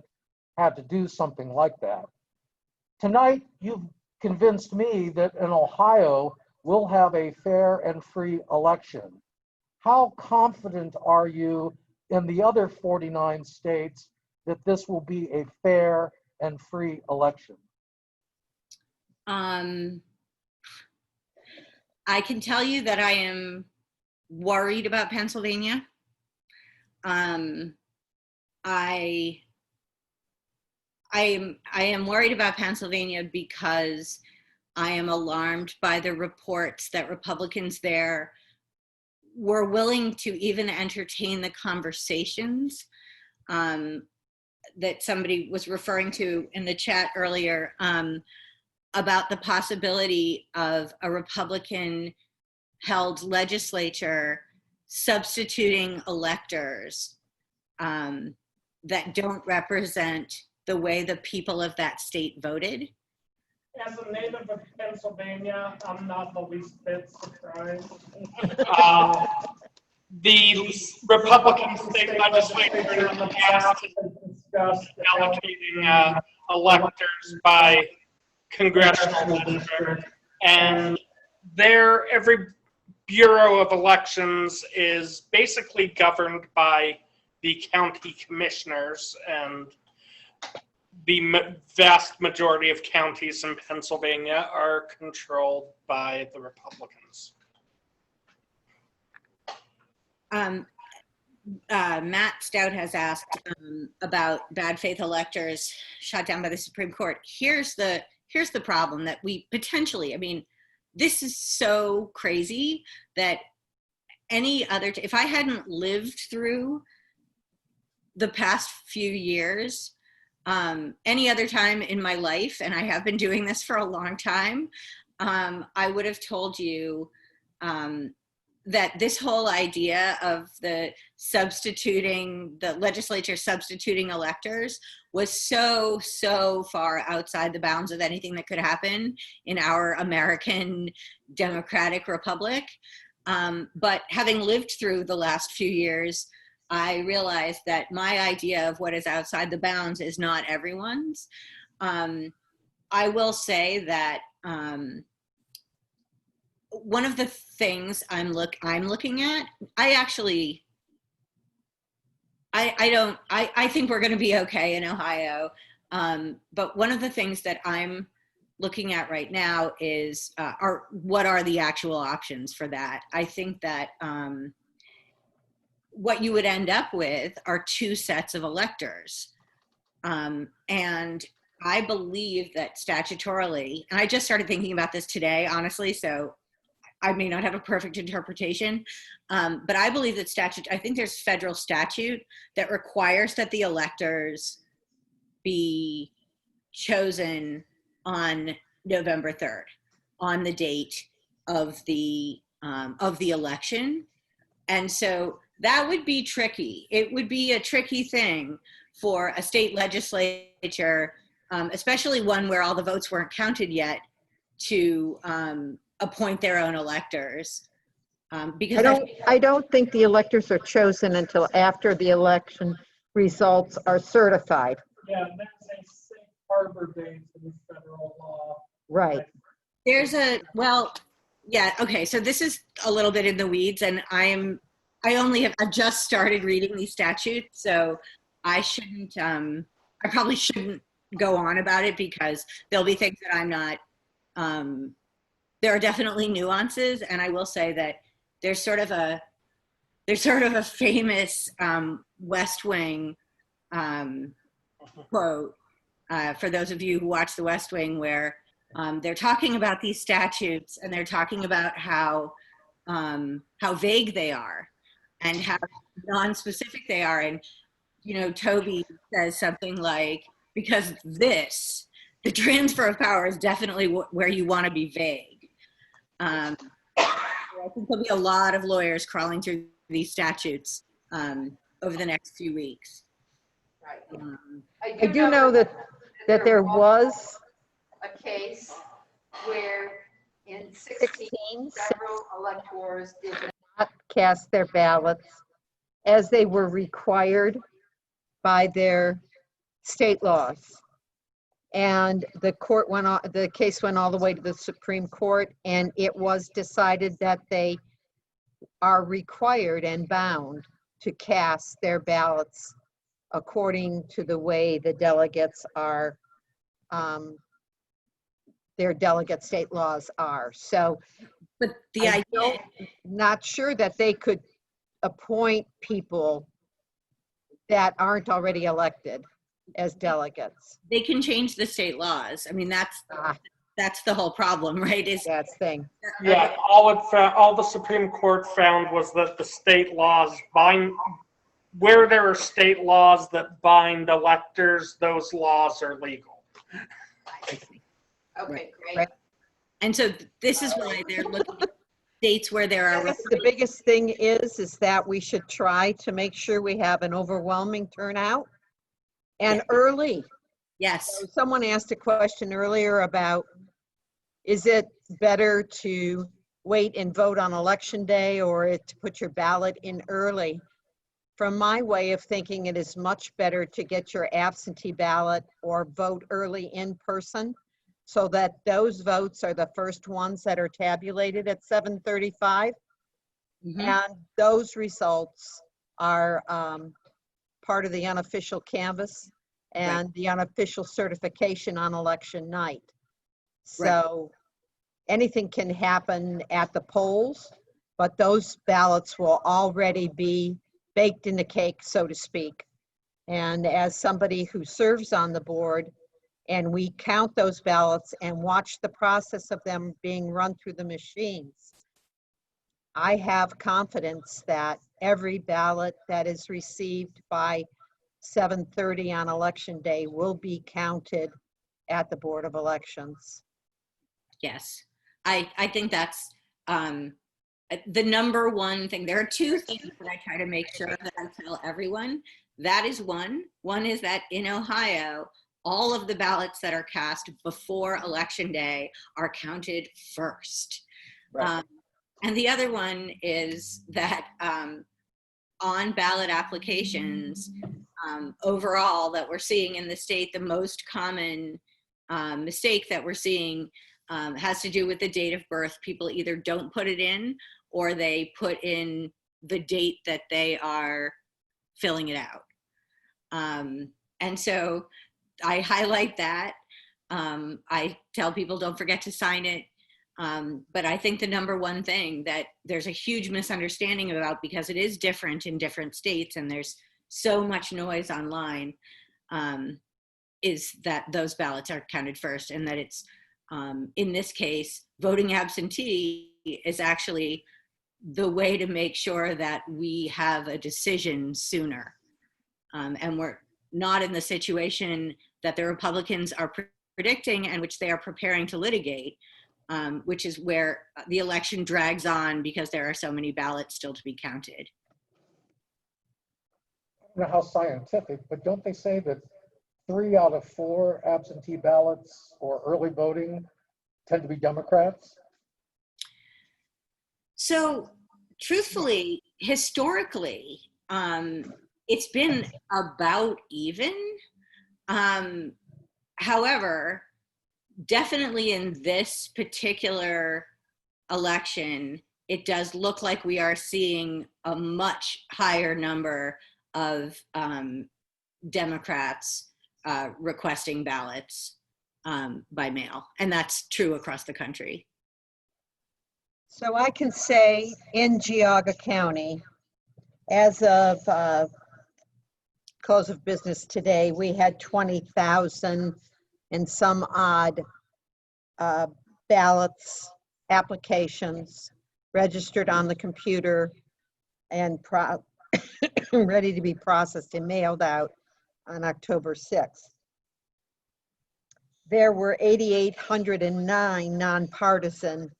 had to do something like that. Tonight, you've convinced me that in Ohio, we'll have a fair and free election. How confident are you in the other 49 states that this will be a fair and free election? I can tell you that I am worried about Pennsylvania. I am worried about Pennsylvania because I am alarmed by the reports that Republicans there were willing to even entertain the conversations that somebody was referring to in the chat earlier about the possibility of a Republican-held legislature substituting electors that don't represent the way the people of that state voted. As a native of Pennsylvania, I'm not the least bit surprised. The Republican state legislature in the past has allocating electors by congressional district, and every Bureau of Elections is basically governed by the county commissioners, and the vast majority of counties in Pennsylvania are controlled by the Republicans. Matt Stout has asked about bad faith electors shot down by the Supreme Court. Here's the problem that we potentially, I mean, this is so crazy that if I hadn't lived through the past few years, any other time in my life, and I have been doing this for a long time, I would have told you that this whole idea of the legislature substituting electors was so far outside the bounds of anything that could happen in our American democratic republic. But having lived through the last few years, I realized that my idea of what is outside the bounds is not everyone's. I will say that one of the things I'm looking at, I think we're going to be okay in Ohio. But one of the things that I'm looking at right now is what are the actual options for that? I think that what you would end up with are two sets of electors. And I believe that statutorily, and I just started thinking about this today, honestly, so I may not have a perfect interpretation, but I believe that I think there's federal statute that requires that the electors be chosen on November 3rd, on the date of the election. And so that would be tricky. It would be a tricky thing for a state legislature, especially one where all the votes weren't counted yet, to appoint their own electors. Because I don't think the electors are chosen until after the election results are certified. Yeah, that's a safe harbor date in the federal law. Right. Okay, so this is a little bit in the weeds, and I just started reading these statutes, so I probably shouldn't go on about it because there'll be things that I'm not there are definitely nuances, and I will say that there's sort of a famous West Wing quote for those of you who watch The West Wing, where they're talking about these statutes and they're talking about how vague they are and how non-specific they are. And, you know, Toby says something like, because the transfer of power is definitely where you want to be vague. I think there'll be a lot of lawyers crawling through these statutes over the next few weeks. Right. I do know that there was a case where in 16 several electors did not cast their ballots as they were required by their state laws. And the case went all the way to the Supreme Court, and it was decided that they are required and bound to cast their ballots according to the way the delegates are, their delegate state laws are. So, but the idea, not sure that they could appoint people that aren't already elected as delegates. they can change the state laws. I mean, that's the whole problem, right? Is That's thing. Yeah, all the Supreme Court found was that the state laws bind, where there are state laws that bind electors, those laws are legal. Okay, great. Right. And so this is why they're looking at states where there are. The biggest thing is that we should try to make sure we have an overwhelming turnout and early. Yes. Someone asked a question earlier about, is it better to wait and vote on election day or to put your ballot in early? From my way of thinking, it is much better to get your absentee ballot or vote early in person, so that those votes are the first ones that are tabulated at 7:35. Mhm. And those results are part of the unofficial canvass and the unofficial certification on election night. So anything can happen at the polls, but those ballots will already be baked in the cake, so to speak. And as somebody who serves on the board, and we count those ballots and watch the process of them being run through the machines, I have confidence that every ballot that is received by 7:30 on election day will be counted at the Board of Elections. Yes. I think that's the number one thing. There are two things that I try to make sure that I tell everyone. That is one. One is that in Ohio, all of the ballots that are cast before election day are counted first. Right. And the other one is that on ballot applications, overall, that we're seeing in the state, the most common mistake that we're seeing has to do with the date of birth. People either don't put it in or they put in the date that they are filling it out. And so I highlight that. I tell people don't forget to sign it. But I think the number one thing that there's a huge misunderstanding about, because it is different in different states and there's so much noise online, is that those ballots are counted first, and that it's, in this case, voting absentee is actually the way to make sure that we have a decision sooner. And we're not in the situation that the Republicans are predicting and which they are preparing to litigate, which is where the election drags on because there are so many ballots still to be counted. I don't know how scientific, but don't they say that 3 out of 4 absentee ballots or early voting tend to be Democrats? So truthfully, historically, it's been about even. However, definitely in this particular election, it does look like we are seeing a much higher number of Democrats requesting ballots by mail. And that's true across the country. So I can say in Geauga County, as of close of business today, we had 20,000 and some odd ballots, applications registered on the computer and ready to be processed and mailed out on October 6th. There were 8,809 nonpartisan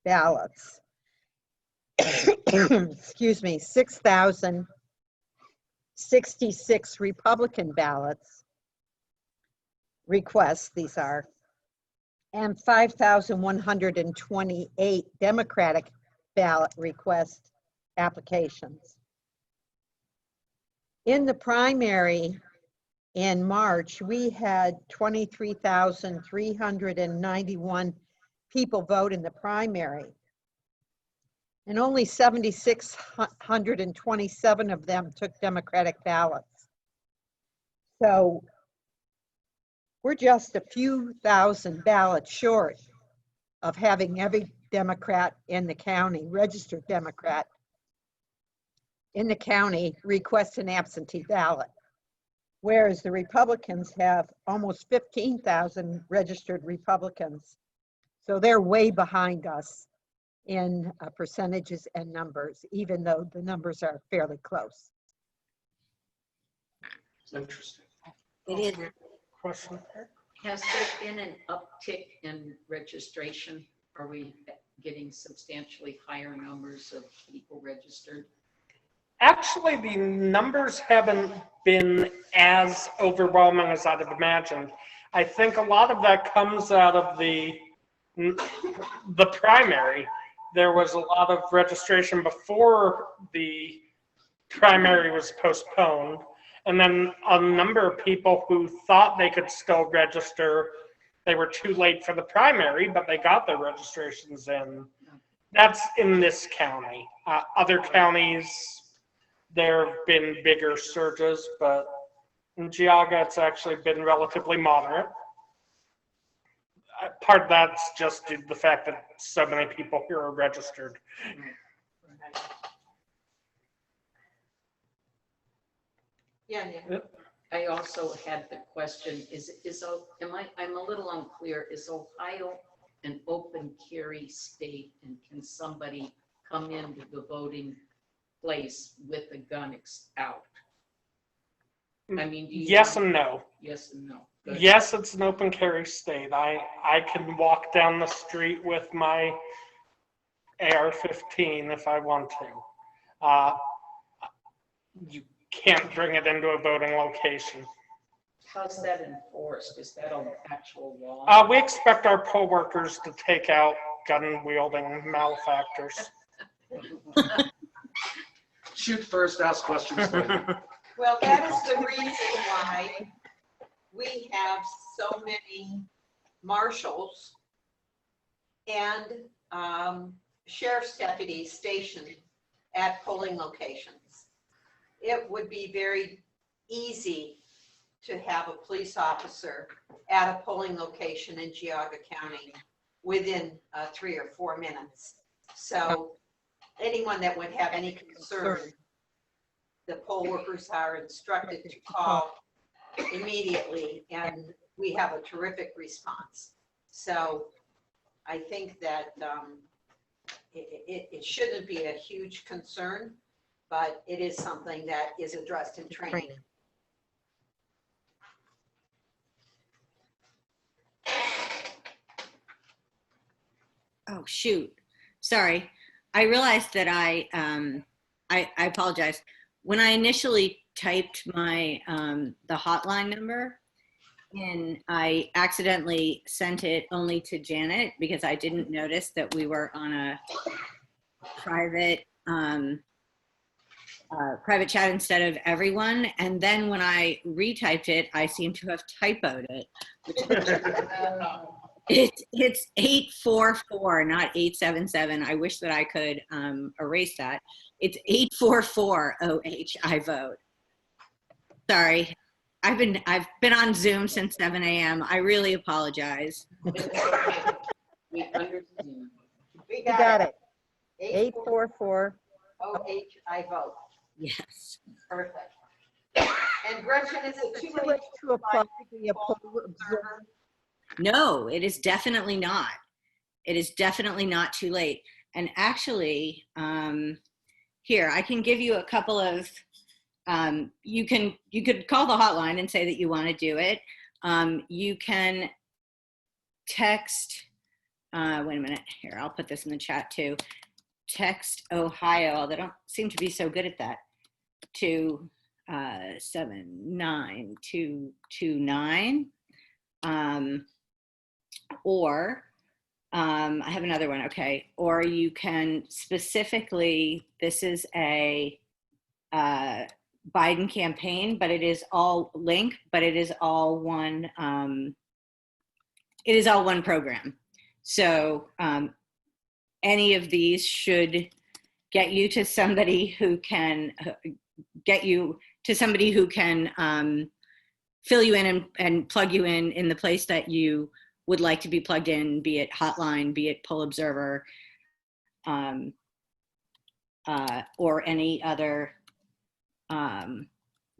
ballots. Excuse me, 6,066 Republican ballots, requests these are, and 5,128 Democratic ballot request applications. In the primary in March, we had 23,391 people vote in the primary, and only 7,627 of them took Democratic ballots. So we're just a few thousand ballots short of having every Democrat in the county, registered Democrat in the county, request an absentee ballot. Whereas the Republicans have almost 15,000 registered Republicans. So they're way behind us in percentages and numbers, even though the numbers are fairly close. Interesting. It is. Question? Has there been an uptick in registration? Are we getting substantially higher numbers of people registered? Actually, the numbers haven't been as overwhelming as I'd have imagined. I think a lot of that comes out of the primary. There was a lot of registration before the primary was postponed. And then a number of people who thought they could still register, they were too late for the primary, but they got their registrations in. That's in this county. Other counties, there have been bigger surges, but in Geauga, it's actually been relatively moderate. Part of that's just due to the fact that so many people here are registered. Yeah. I also had the question, I'm a little unclear, is Ohio an open carry state, and can somebody come into the voting place with a gun out? I mean, do you Yes and no. Yes and no. Good. Yes, it's an open carry state. I can walk down the street with my AR-15 if I want to. You can't bring it into a voting location. How's that enforced? Is that an actual law? We expect our poll workers to take out gun-wielding malefactors. Shoot first, ask questions later. Well, that is the reason why we have so many marshals and sheriff's deputies stationed at polling locations. It would be very easy to have a police officer at a polling location in Geauga County within 3 or 4 minutes. So anyone that would have any concern, the poll workers are instructed to call immediately, and we have a terrific response. So I think that it shouldn't be a huge concern, but it is something that is addressed in training. Oh, shoot. Sorry. I realized that I apologize. When I initially typed my, the hotline number, and I accidentally sent it only to Janet because I didn't notice that we were on a private, private chat instead of everyone. And then when I retyped it, I seem to have typoed it. It's 844, not 877. I wish that I could erase that. It's 844 OH I vote. Sorry. I've been on Zoom since 7 a.m. I really apologize. We understand. You got it. 844. OHI vote. Yes. Perfect. And Gretchen, is it too late To apply to be a poll observer? No, it is definitely not. It is definitely not too late. And actually, here, I can give you a couple of, you could call the hotline and say that you want to do it. You can text, wait a minute, here, I'll put this in the chat too. Text Ohio, they don't seem to be so good at that, to 79229. Or I have another one, okay. Or you can specifically, this is a Biden campaign, but it is all link, but it is all one, program. So any of these should get you to somebody who can fill you in and plug you in the place that you would like to be plugged in, be it hotline, be it poll observer, or any other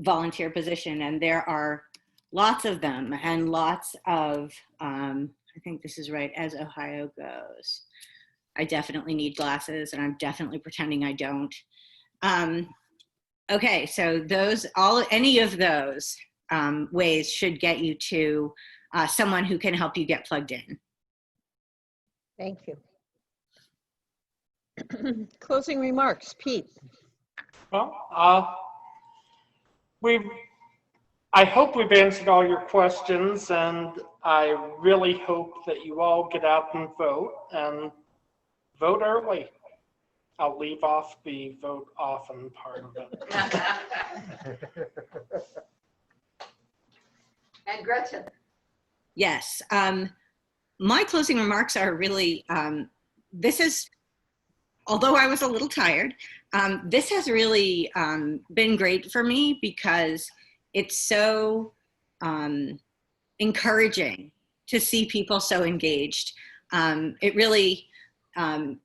volunteer position. And there are lots of them and lots of, I think this is right, as Ohio goes. I definitely need glasses and I'm definitely pretending I don't. Okay, so any of those ways should get you to someone who can help you get plugged in. Thank you. Closing remarks, Pete. Well, I hope we've answered all your questions, and I really hope that you all get out and vote early. I'll leave off the vote often part of it. And Gretchen. Yes, my closing remarks are really, although I was a little tired, this has really been great for me because it's so encouraging to see people so engaged. It really, I've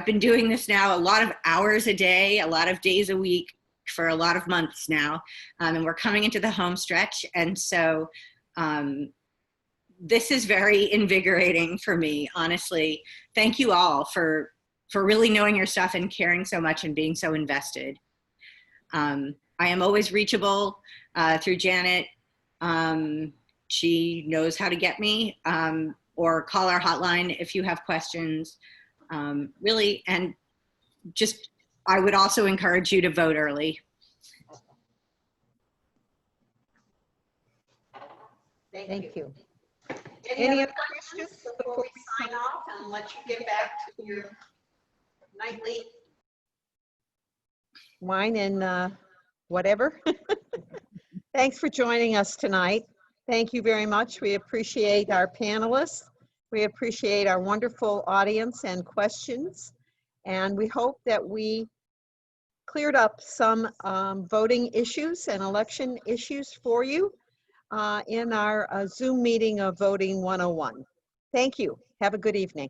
been doing this now a lot of hours a day, a lot of days a week for a lot of months now, and we're coming into the home stretch. And so this is very invigorating for me, honestly. Thank you all for really knowing your stuff and caring so much and being so invested. I am always reachable through Janet. She knows how to get me, or call our hotline if you have questions. Really, and just, I would also encourage you to vote early. Thank you. Any other questions before we sign off and let you get back to your nightly? Wine and whatever. Thanks for joining us tonight. Thank you very much. We appreciate our panelists. We appreciate our wonderful audience and questions. And we hope that we cleared up some voting issues and election issues for you in our Zoom meeting of Voting 101. Thank you. Have a good evening.